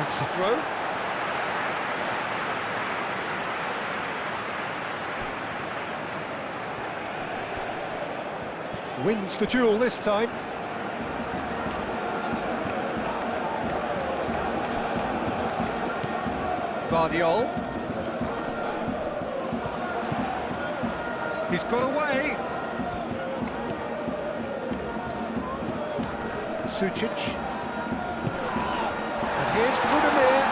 It's the throw. Wins the duel this time. Vidio. He's got away. Sucic. And here's Budimir.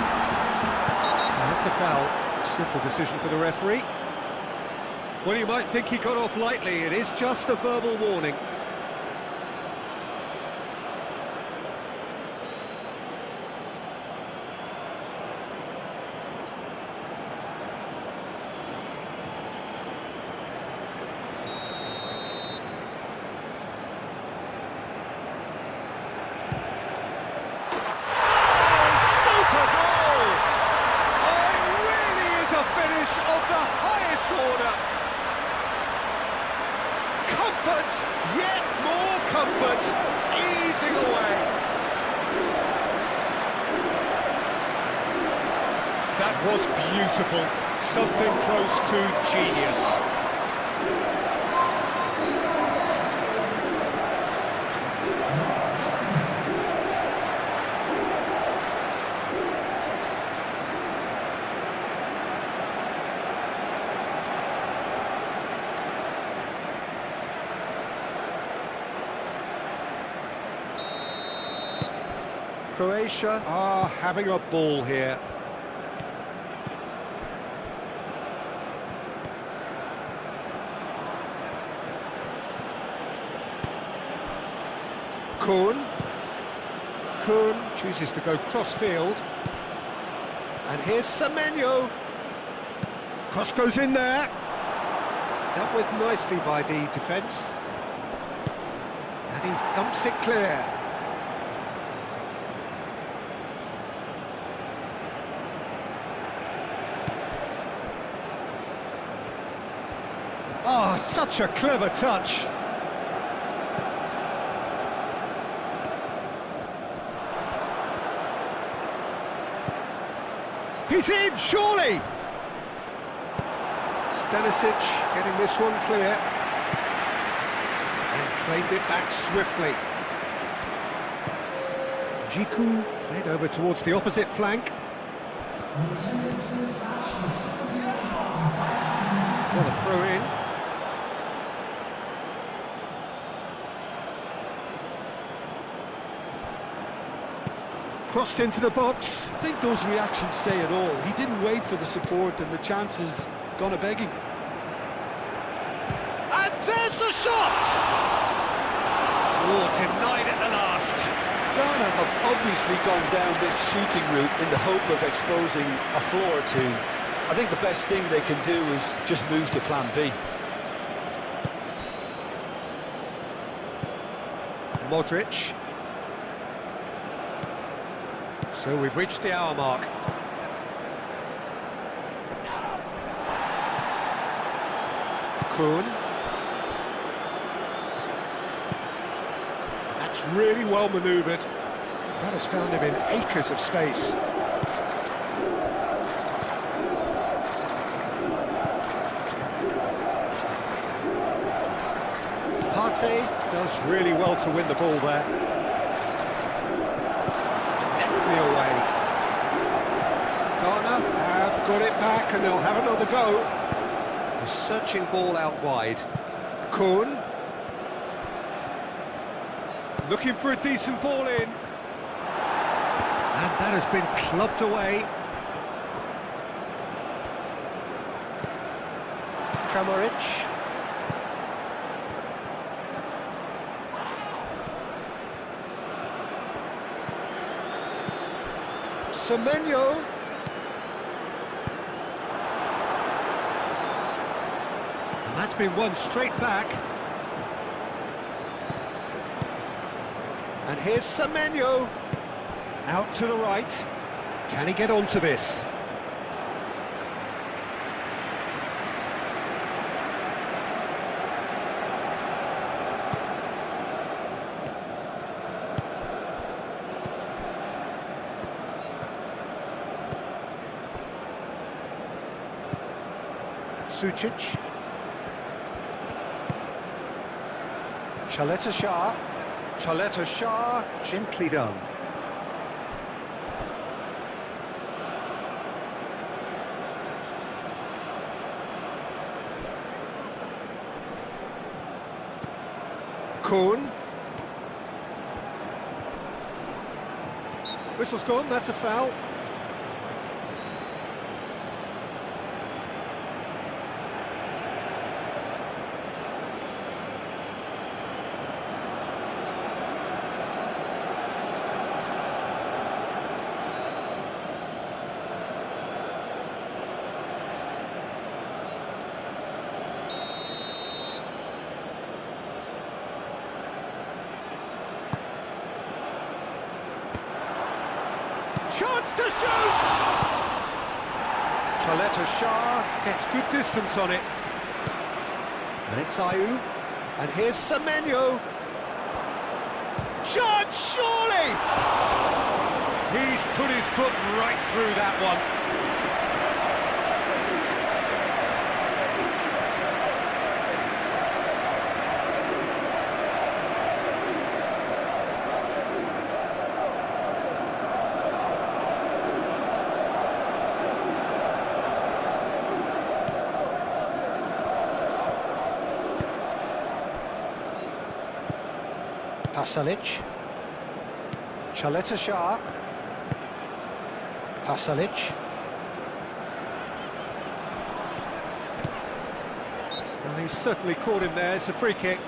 That's a foul. Simple decision for the referee. Well, you might think he got off lightly. It is just a verbal warning. Of the highest order. Comfort, yet more comfort, easing away. That was beautiful, something close to genius. Croatia are having a ball here. Kuhn chooses to go cross-field. And here's Semenyo. Cross goes in there. Dealt with nicely by the defence. And he thumps it clear. Oh, such a clever touch. He's in, surely! Stanisic getting this one clear. And claimed it back swiftly. Jiku played over towards the opposite flank. For the throw-in. Crossed into the box. I think those reactions say it all. He didn't wait for the support and the chances gone a-begging. And there's the shot! Oh, denied at the last. Ghana have obviously gone down this shooting route in the hope of exposing a flaw or two. I think the best thing they can do is just move to plan B. Modric. So we've reached the hour mark. Kuhn. That's really well manoeuvred. That has found him in acres of space. Partey does really well to win the ball there. Away. Ghana have got it back and they'll have another go. A searching ball out wide. Kuhn. Looking for a decent ball in. And that has been clubbed away. Kramaric. Semenyo. And that's been won straight back. And here's Semenyo. Out to the right. Can he get onto this? Sucic. Chaleta Shah, gently done. Kuhn. Whistle's gone, that's a foul. Chance to shoot! Chaleta Shah gets good distance on it. And it's Ayew. And here's Semenyo. Chance, surely! He's put his foot right through that one. Pasalic. Shah. Pasalic. Well, he's certainly caught him there. It's a free kick.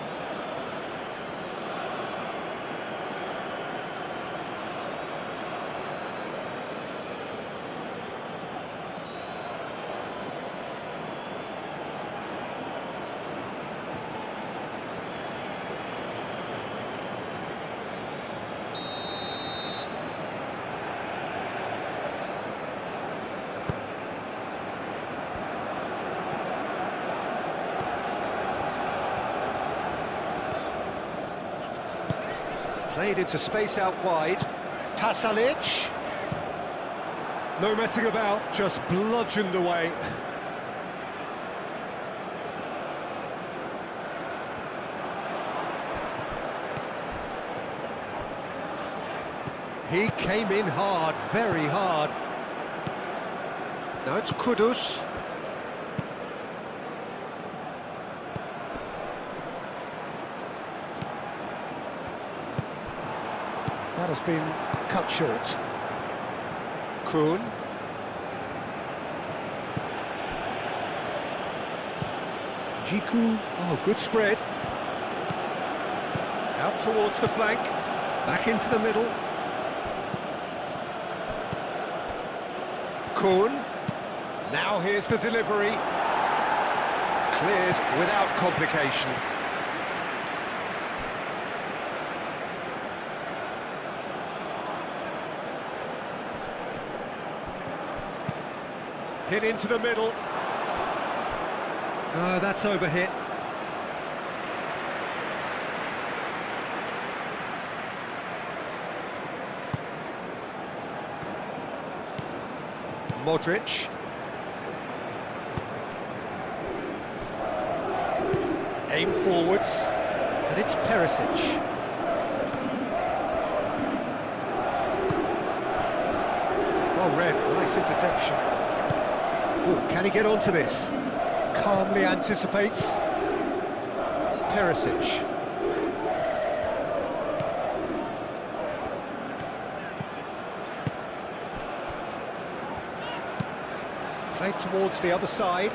Played into space out wide. Pasalic. No messing about, just bludgeoned away. He came in hard, very hard. Now it's Kudus. That has been cut short. Kuhn. Jiku. Oh, good spread. Out towards the flank. Back into the middle. Kuhn. Now here's the delivery. Cleared without complication. Hit into the middle. Oh, that's overhit. Modric. Aim forwards. And it's Perisic. Well read, nice interception. Ooh, can he get onto this? Calmly anticipates. Perisic. Played towards the other side.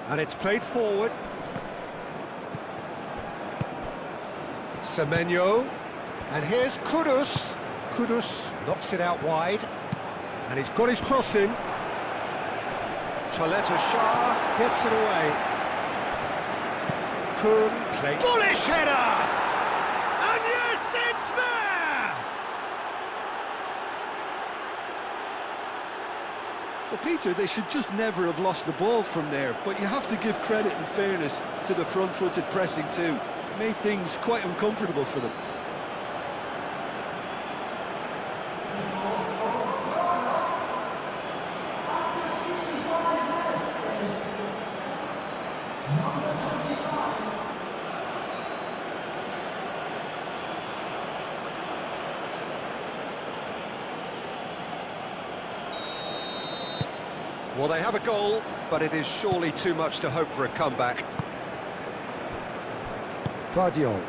And it's played forward. Semenyo, and here's Kudus. Kudus knocks it out wide, and he's got his cross in. Shah gets it away. Kuhn plays. Bullish header! And yes, it's there! Well, Peter, they should just never have lost the ball from there, but you have to give credit and fairness to the front-footed pressing too. Made things quite uncomfortable for them. After 65 minutes is number 25. Well, they have a goal, but it is surely too much to hope for a comeback. Vidio.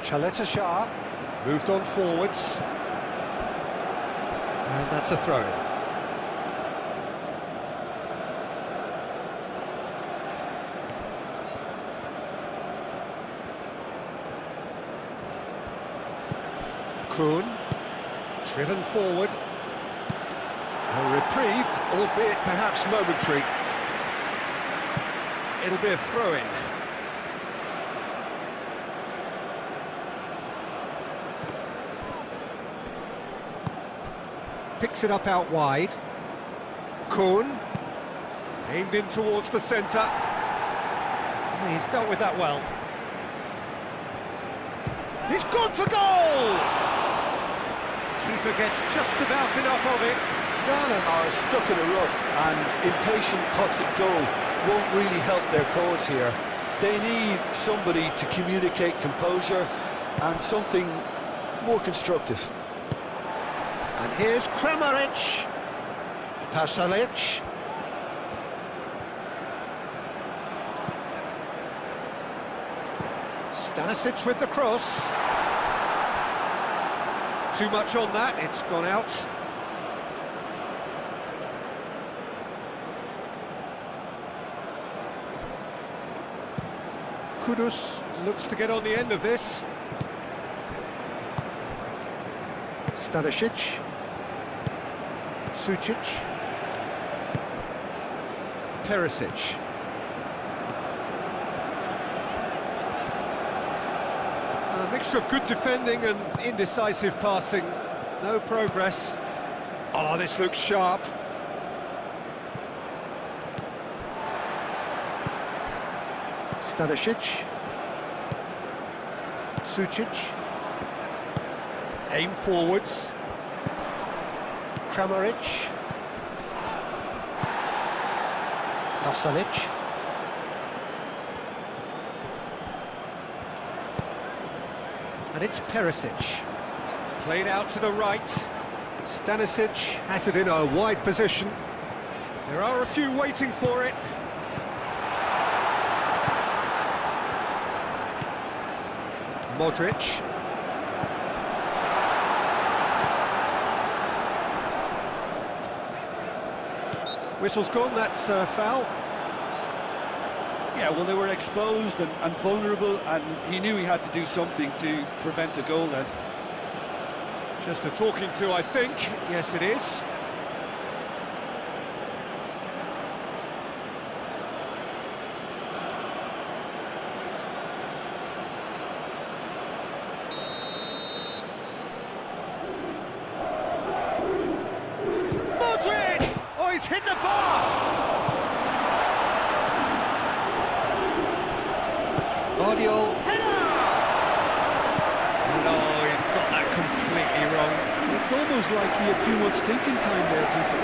Shah moved on forwards. And that's a throw. Kuhn, driven forward. A reprieve, albeit perhaps momentary. It'll be a throw-in. Picks it up out wide. Kuhn, aimed in towards the centre. He's dealt with that well. He's gone for goal! Keeper gets just about enough of it. Ghana are stuck in a rut, and impatient pots at goal won't really help their cause here. They need somebody to communicate composure and something more constructive. And here's Kramaric. Pasalic. Stanisic with the cross. Too much on that, it's gone out. Kudus looks to get on the end of this. Stanisic. Sucic. Perisic. A mixture of good defending and indecisive passing. No progress. Oh, this looks sharp. Stanisic. Sucic. Aim forwards. Kramaric. Pasalic. And it's Perisic. Played out to the right. Stanisic has it in a wide position. There are a few waiting for it. Modric. Whistle's gone, that's foul. Yeah, well, they were exposed and vulnerable, and he knew he had to do something to prevent a goal then. Just a talking to, I think. Yes, it is. Modric! Oh, he's hit the bar! Vidio, header! No, he's got that completely wrong. It's almost like he had too much thinking time there, Tito.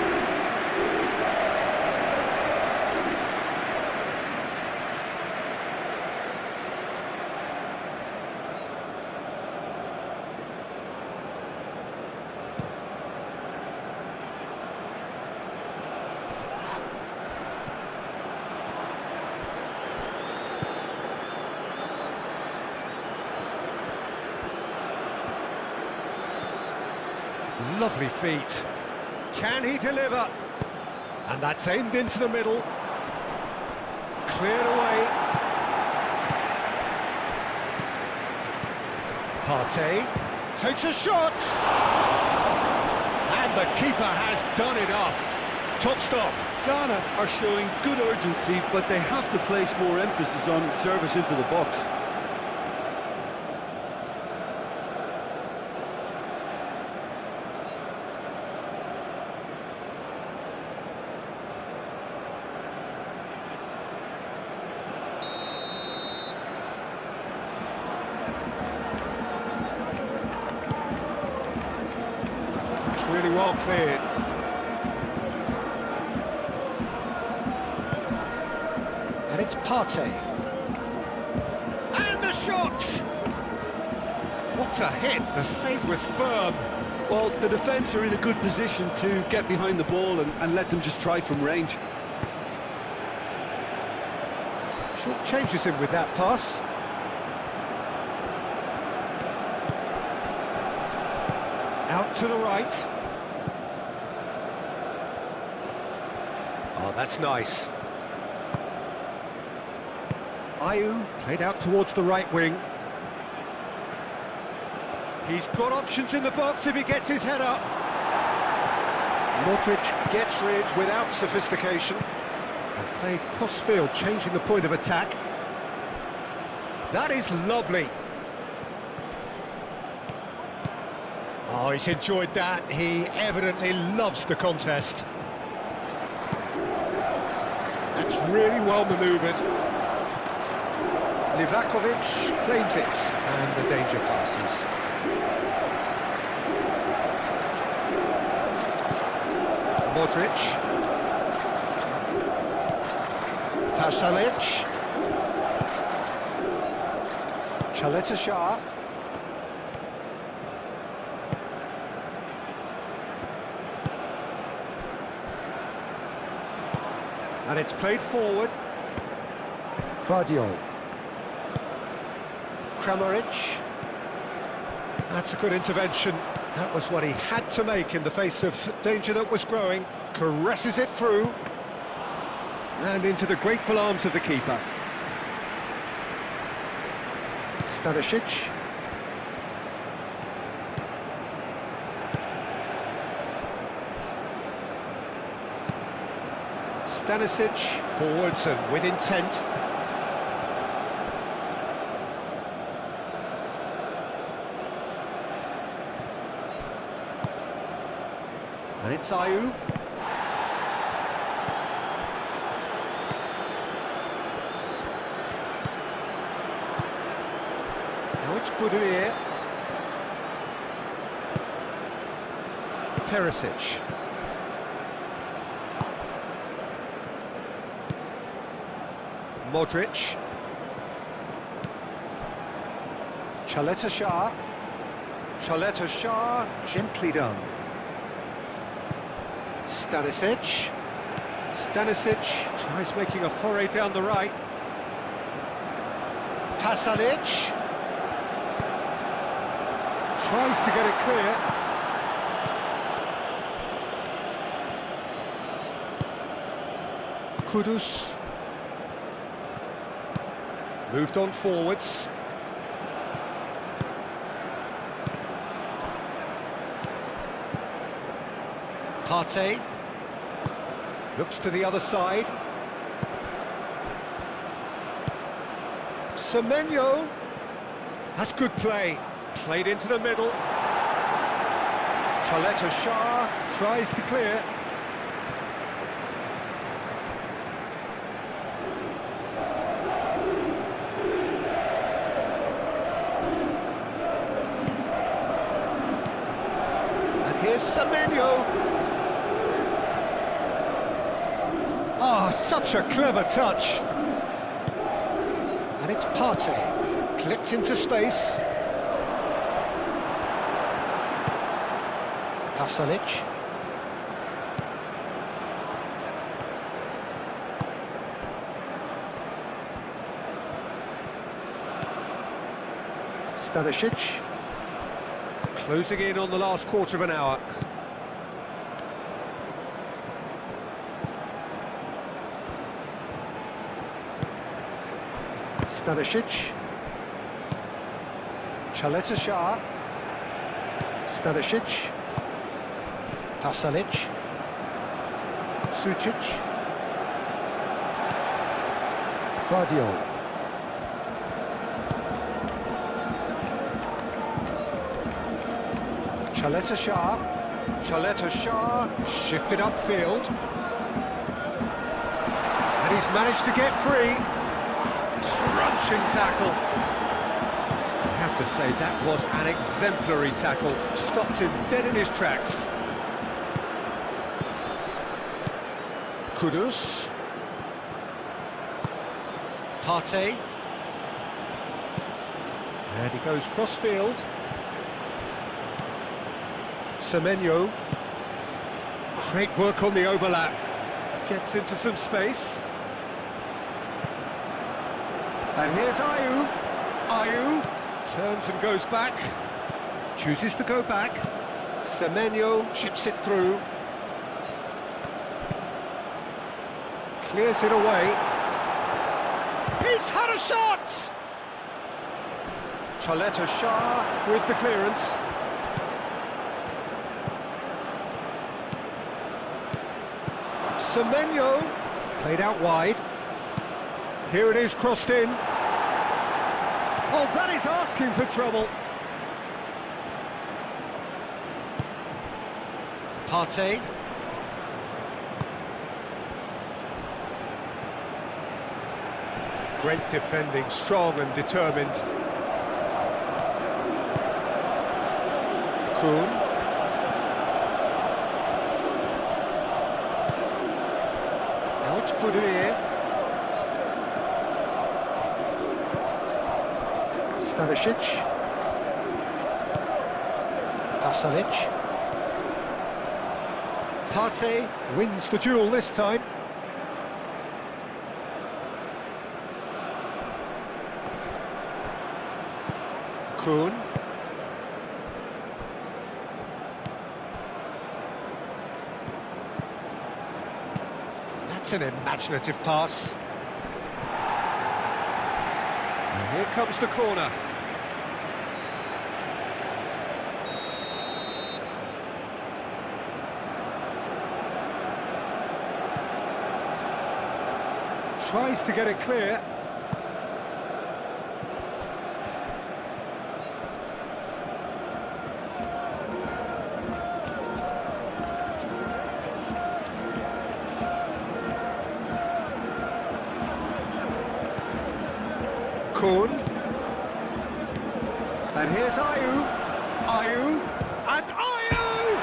Lovely feet. Can he deliver? And that's aimed into the middle. Cleared away. Partey takes a shot. And the keeper has done it off. Top stop. Ghana are showing good urgency, but they have to place more emphasis on service into the box. Really well cleared. And it's Partey. And the shot! What a hit, the save was firm. Well, the defence are in a good position to get behind the ball and let them just try from range. Short changes him with that pass. Out to the right. Oh, that's nice. Ayew played out towards the right wing. He's got options in the box if he gets his head up. Modric gets rid without sophistication. And played cross-field, changing the point of attack. That is lovely. Oh, he's enjoyed that. He evidently loves the contest. That's really well manoeuvred. Livakovic claims it, and the danger passes. Modric. Pasalic. Chaleta Shah. And it's played forward. Vidio. Kramaric. That's a good intervention. That was what he had to make in the face of danger that was growing. Caresses it through. And into the grateful arms of the keeper. Stanisic. Stanisic, forwards and with intent. And it's Ayew. Now it's Budimir. Perisic. Modric. Shah. Gently done. Stanisic. Stanisic tries making a foray down the right. Pasalic. Tries to get it clear. Kudus. Moved on forwards. Partey. Looks to the other side. Semenyo. That's good play. Played into the middle. Shah tries to clear. Here's Semenyo. Oh, such a clever touch. And it's Partey. Clipped into space. Pasalic. Stanisic. Closing in on the last quarter of an hour. Stanisic. Shah. Stanisic. Pasalic. Sucic. Vidio. Shah shifted upfield, and he's managed to get free. Crunching tackle. I have to say that was an exemplary tackle. Stopped him dead in his tracks. Kudus. Partey. And he goes cross-field. Semenyo. Great work on the overlap. Gets into some space. And here's Ayew. Ayew turns and goes back. Chooses to go back. Semenyo chips it through. Clears it away. He's had a shot! Shah with the clearance. Semenyo played out wide. Here it is, crossed in. Oh, that is asking for trouble. Partey. Great defending, strong and determined. Kuhn. Now it's Budimir. Stanisic. Pasalic. Partey wins the duel this time. Kuhn. That's an imaginative pass. And here comes the corner. Tries to get it clear. Kuhn. And here's Ayew. Ayew. And Ayew!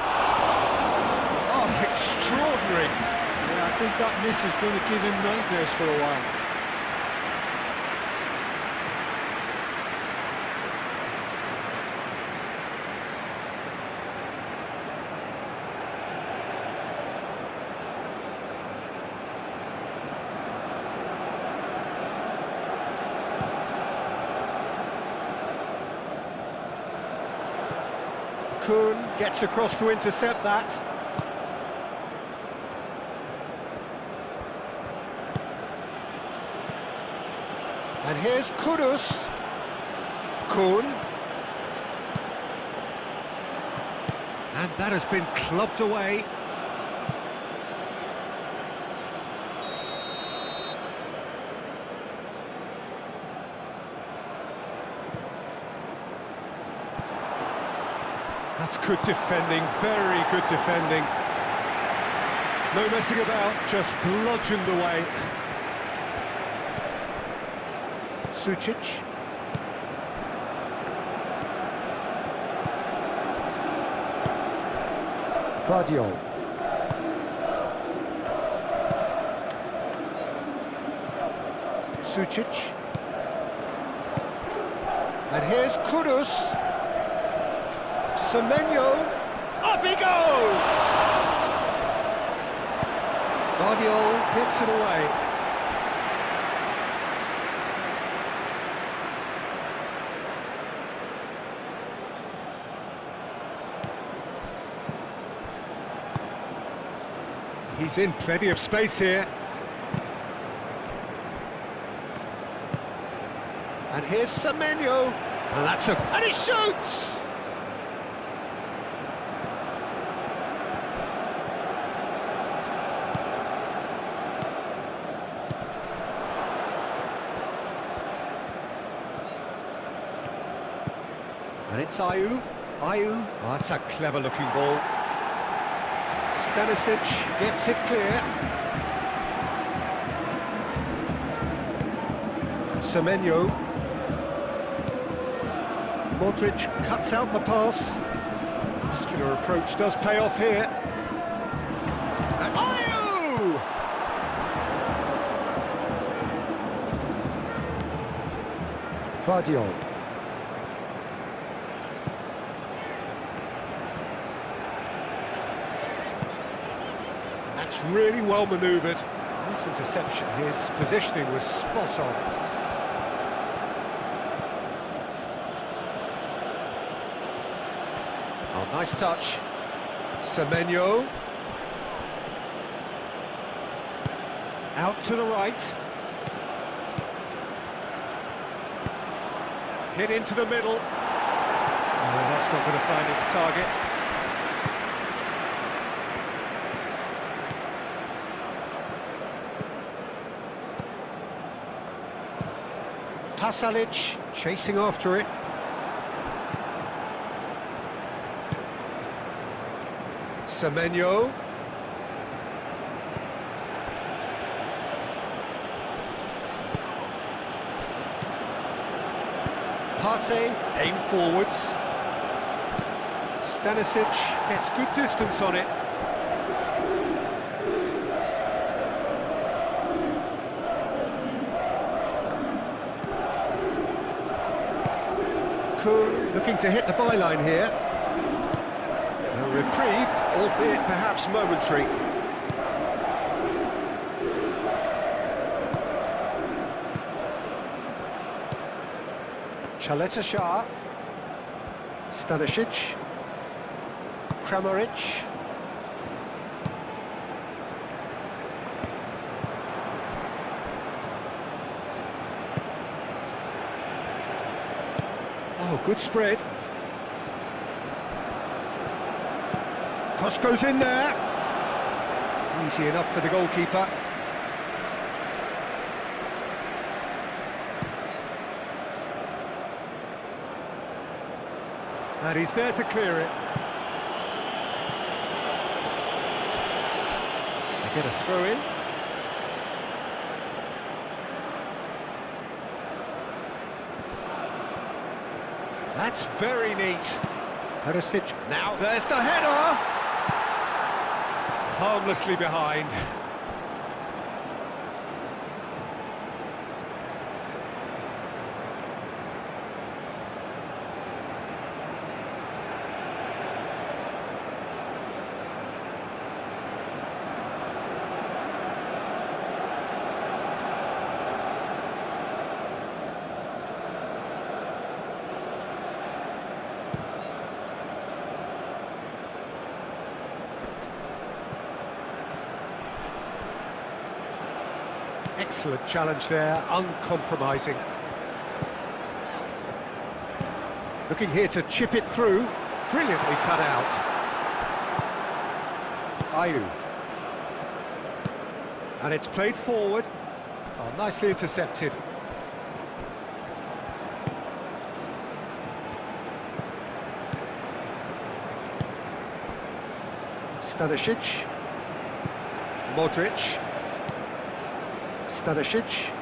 Oh, extraordinary. Yeah, I think that miss is going to give him nightmares for a while. Kuhn gets across to intercept that. And here's Kudus. Kuhn. And that has been clubbed away. That's good defending, very good defending. No messing about, just bludgeoned away. Sucic. Vidio. Sucic. And here's Kudus. Semenyo, up he goes! Vidio gets it away. He's in plenty of space here. And here's Semenyo. And he shoots! And it's Ayew. Ayew. Oh, that's a clever-looking ball. Stanisic gets it clear. Semenyo. Modric cuts out the pass. Muscular approach does pay off here. And Ayew! Vidio. That's really well manoeuvred. Nice interception. His positioning was spot on. Oh, nice touch. Semenyo. Out to the right. Hit into the middle. Oh, that's not going to find its target. Pasalic chasing after it. Semenyo. Partey, aim forwards. Stanisic gets good distance on it. Kuhn looking to hit the byline here. A reprieve, albeit perhaps momentary. Chaleta Shah. Stanisic. Kramaric. Oh, good spread. Cross goes in there. Easy enough for the goalkeeper. And he's there to clear it. They get a throw in. That's very neat. Perisic. Now there's the header. Harmlessly behind. Excellent challenge there, uncompromising. Looking here to chip it through, brilliantly cut out. Ayew. And it's played forward. Oh, nicely intercepted. Stanisic. Modric. Stanisic.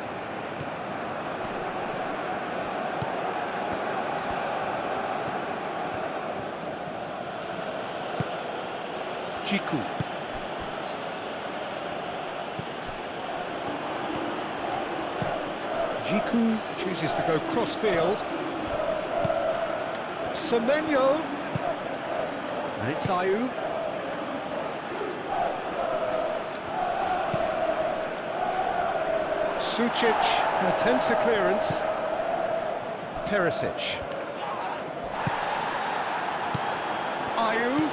Jiku. Jiku chooses to go cross-field. Semenyo. And it's Ayew. Sucic attempts a clearance. Perisic. Ayew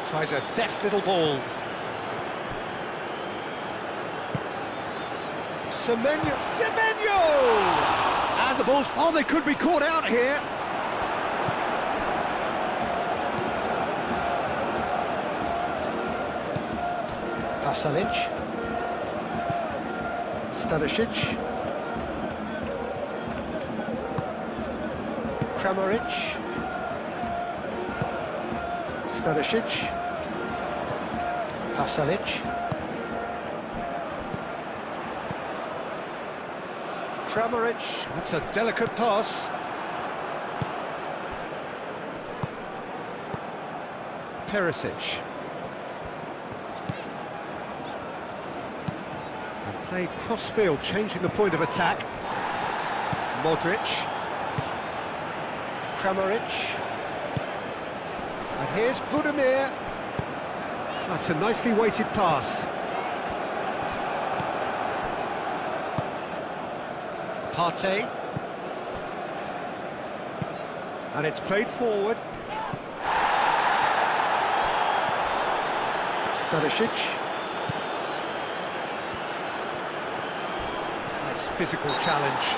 tries a deft little ball. Semenyo. And the ball's... Oh, they could be caught out here. Pasalic. Stanisic. Kramaric. Stanisic. Pasalic. Kramaric. That's a delicate pass. Perisic. Played cross-field, changing the point of attack. Modric. Kramaric. And here's Budimir. That's a nicely weighted pass. Partey. And it's played forward. Stanisic. Physical challenge.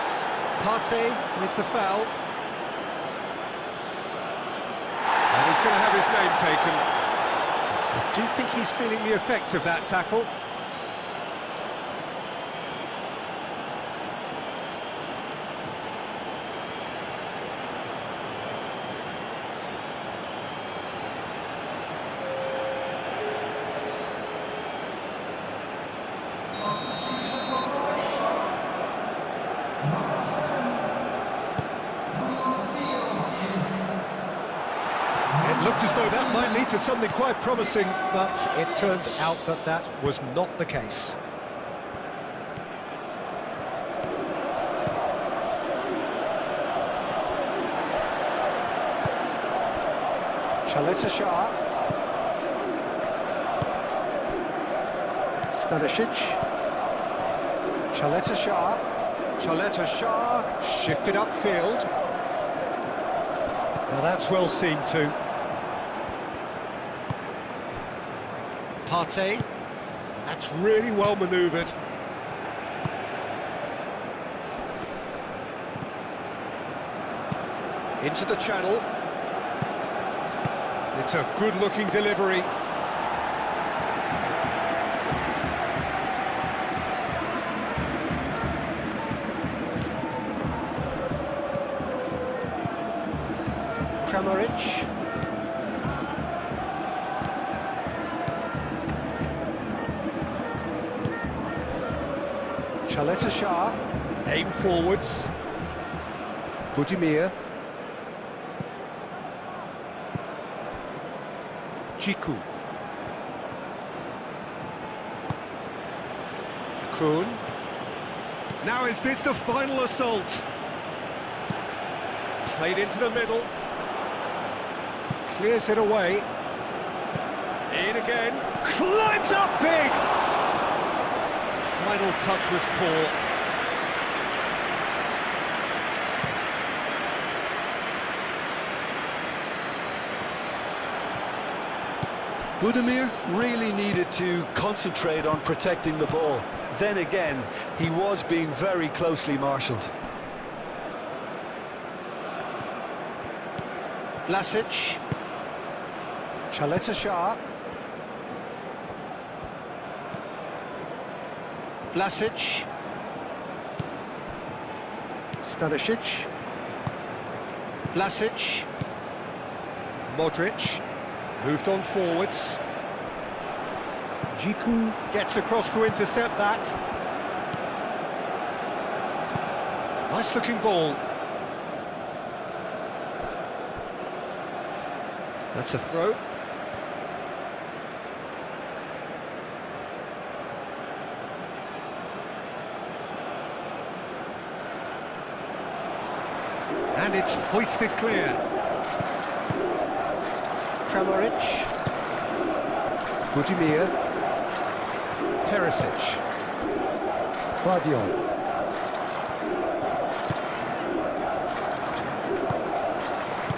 Partey with the foul. And he's going to have his name taken. I do think he's feeling the effects of that tackle. Looked as though that might lead to something quite promising, but it turned out that that was not the case. Shah. Stanisic. Shah. Shifted upfield. Now that's well seen too. Partey. That's really well manoeuvred. Into the channel. It's a good-looking delivery. Kramaric. Shah. Aim forwards. Budimir. Jiku. Kuhn. Now is this the final assault? Played into the middle. Clears it away. In again. Climbs up big! Final touch was poor. Budimir really needed to concentrate on protecting the ball. Then again, he was being very closely marshalled. Vlasic. Shah. Vlasic. Stanisic. Vlasic. Modric. Moved on forwards. Jiku gets across to intercept that. Nice looking ball. That's a throw. And it's hoisted clear. Kramaric. Budimir. Perisic. Vidio.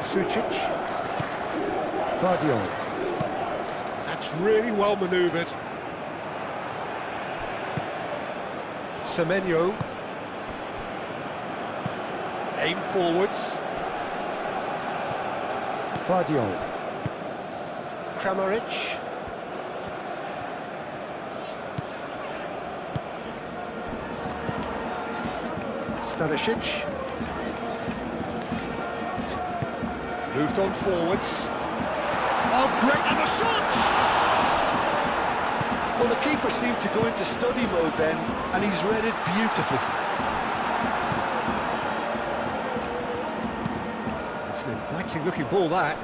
Sucic. Vidio. That's really well manoeuvred. Semenyo. Aim forwards. Vidio. Kramaric. Stanisic. Moved on forwards. Oh, great, and the shot! Well, the keeper seemed to go into study mode then, and he's read it beautifully. It's an inviting looking ball, that.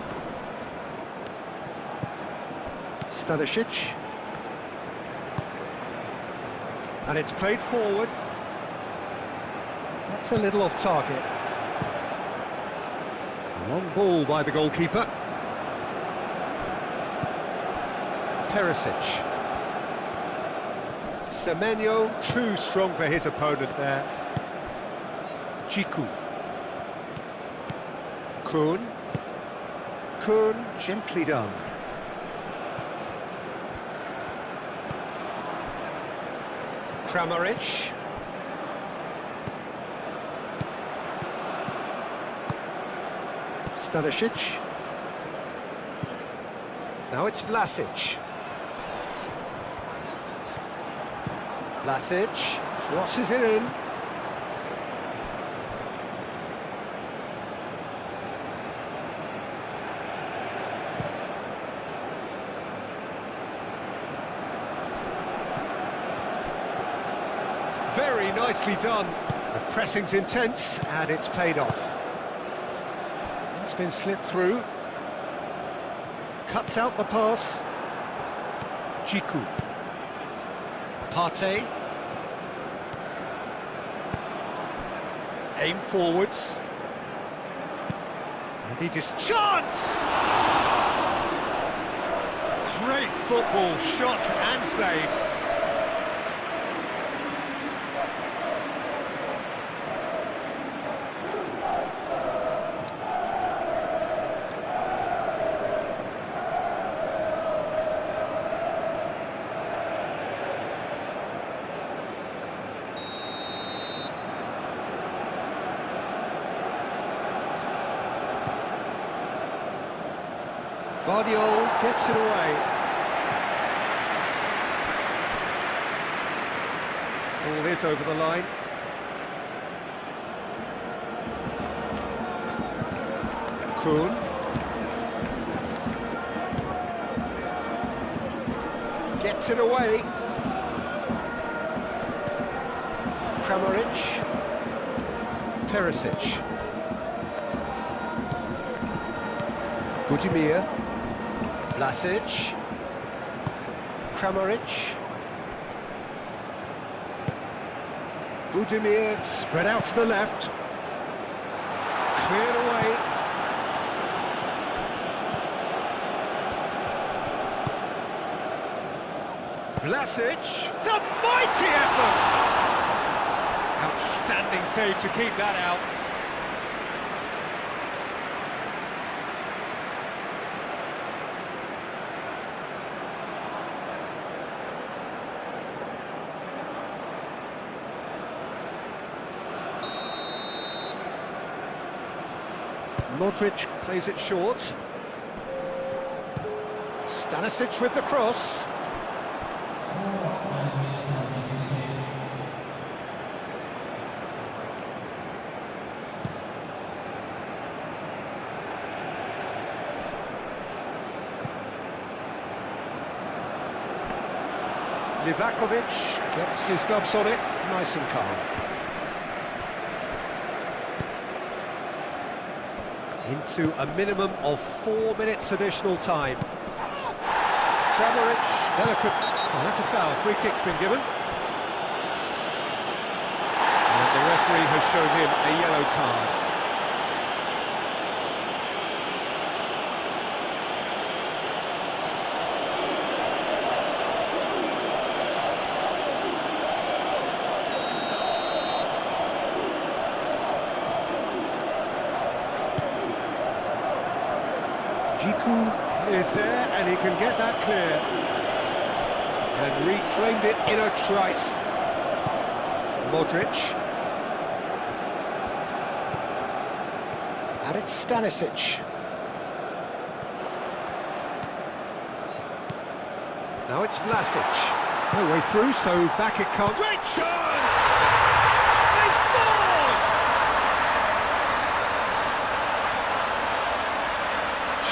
Stanisic. And it's played forward. That's a little off target. Long ball by the goalkeeper. Perisic. Semenyo, too strong for his opponent there. Jiku. Kuhn. Kuhn, gently done. Kramaric. Stanisic. Now it's Vlasic. Vlasic crosses it in. Very nicely done. The pressing's intense and it's paid off. It's been slipped through. Cuts out the pass. Jiku. Partey. Aim forwards. And he just... Chance! Great football, shot and save. Vidio gets it away. Ball is over the line. Kuhn. Gets it away. Kramaric. Perisic. Budimir. Vlasic. Kramaric. Budimir spread out to the left. Cleared away. Vlasic. It's a mighty effort! Outstanding save to keep that out. Modric plays it short. Stanisic with the cross. Livakovic gets his gloves on it, nice and calm. Into a minimum of 4 minutes additional time. Kramaric, delicate. Oh, that's a foul. Free kick's been given. And the referee has shown him a yellow card. Jiku is there, and he can get that clear. And reclaimed it in a trice. Modric. And it's Stanisic. Now it's Vlasic. No way through, so back it comes. Great chance! They've scored!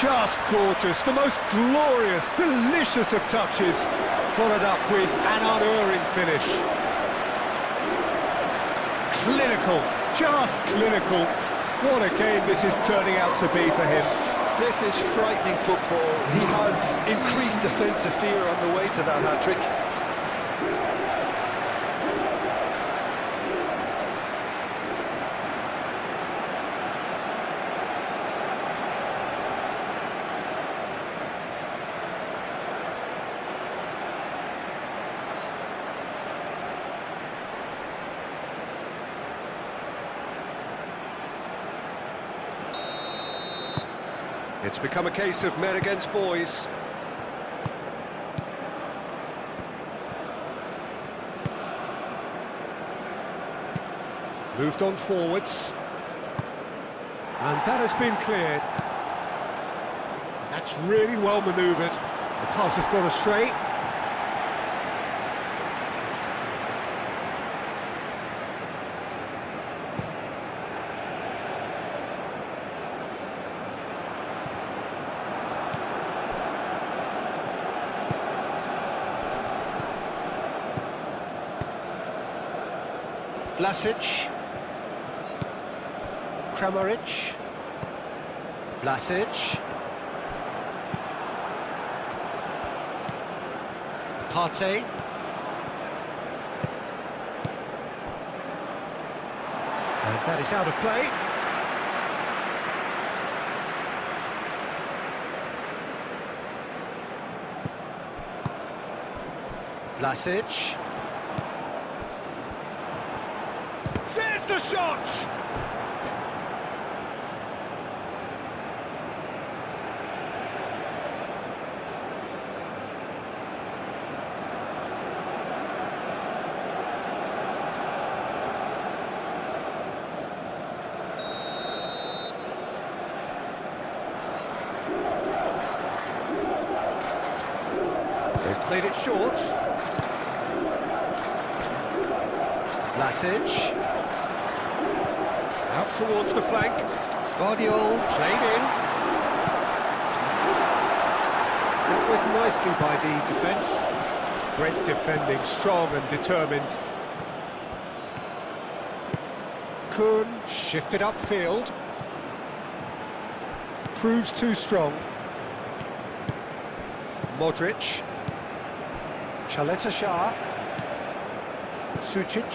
Just gorgeous, the most glorious, delicious of touches, followed up with an unerring finish. Clinical, just clinical. What a game this is turning out to be for him. This is frightening football. He has increased defensive fear on the way to that hat-trick. It's become a case of men against boys. Moved on forwards. And that has been cleared. That's really well manoeuvred. The pass has gone astray. Vlasic. Kramaric. Vlasic. Partey. And that is out of play. Vlasic. There's the shot! played it short. Vlasic. Out towards the flank. Vidio played in. Dealt with nicely by the defence. Great defending, strong and determined. Kuhn shifted upfield. Proves too strong. Modric. Chaleta Shah. Sucic.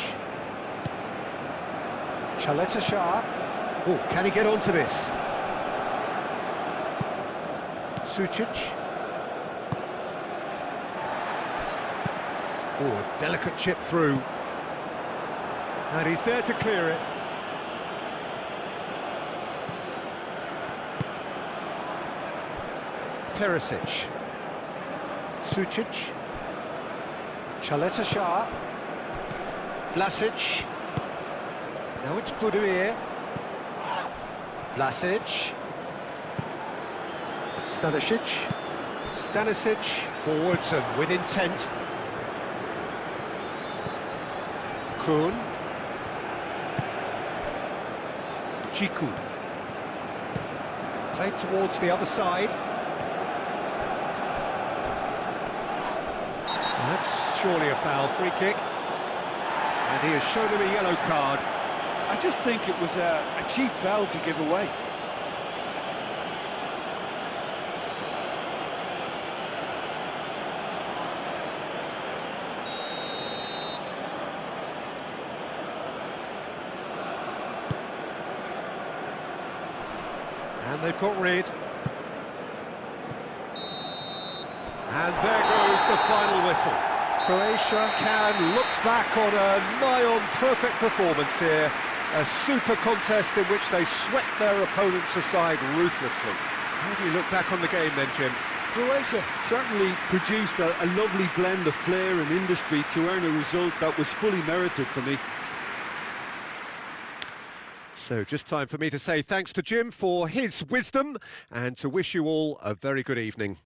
Chaleta Shah. Oh, can he get onto this? Sucic. Oh, a delicate chip through. And he's there to clear it. Perisic. Sucic. Chaleta Shah. Vlasic. Now it's Budimir. Vlasic. Stanisic. Forwards and with intent. Kuhn. Jiku. Played towards the other side. That's surely a foul, free kick. And he has shown him a yellow card. I just think it was a cheap foul to give away. And they've got rid. And there goes the final whistle. Croatia can look back on a nigh-on perfect performance here. A super contest in which they swept their opponents aside ruthlessly. How do you look back on the game then, Jim? Croatia certainly produced a lovely blend of flair and industry to earn a result that was fully merited for me. So just time for me to say thanks to Jim for his wisdom and to wish you all a very good evening.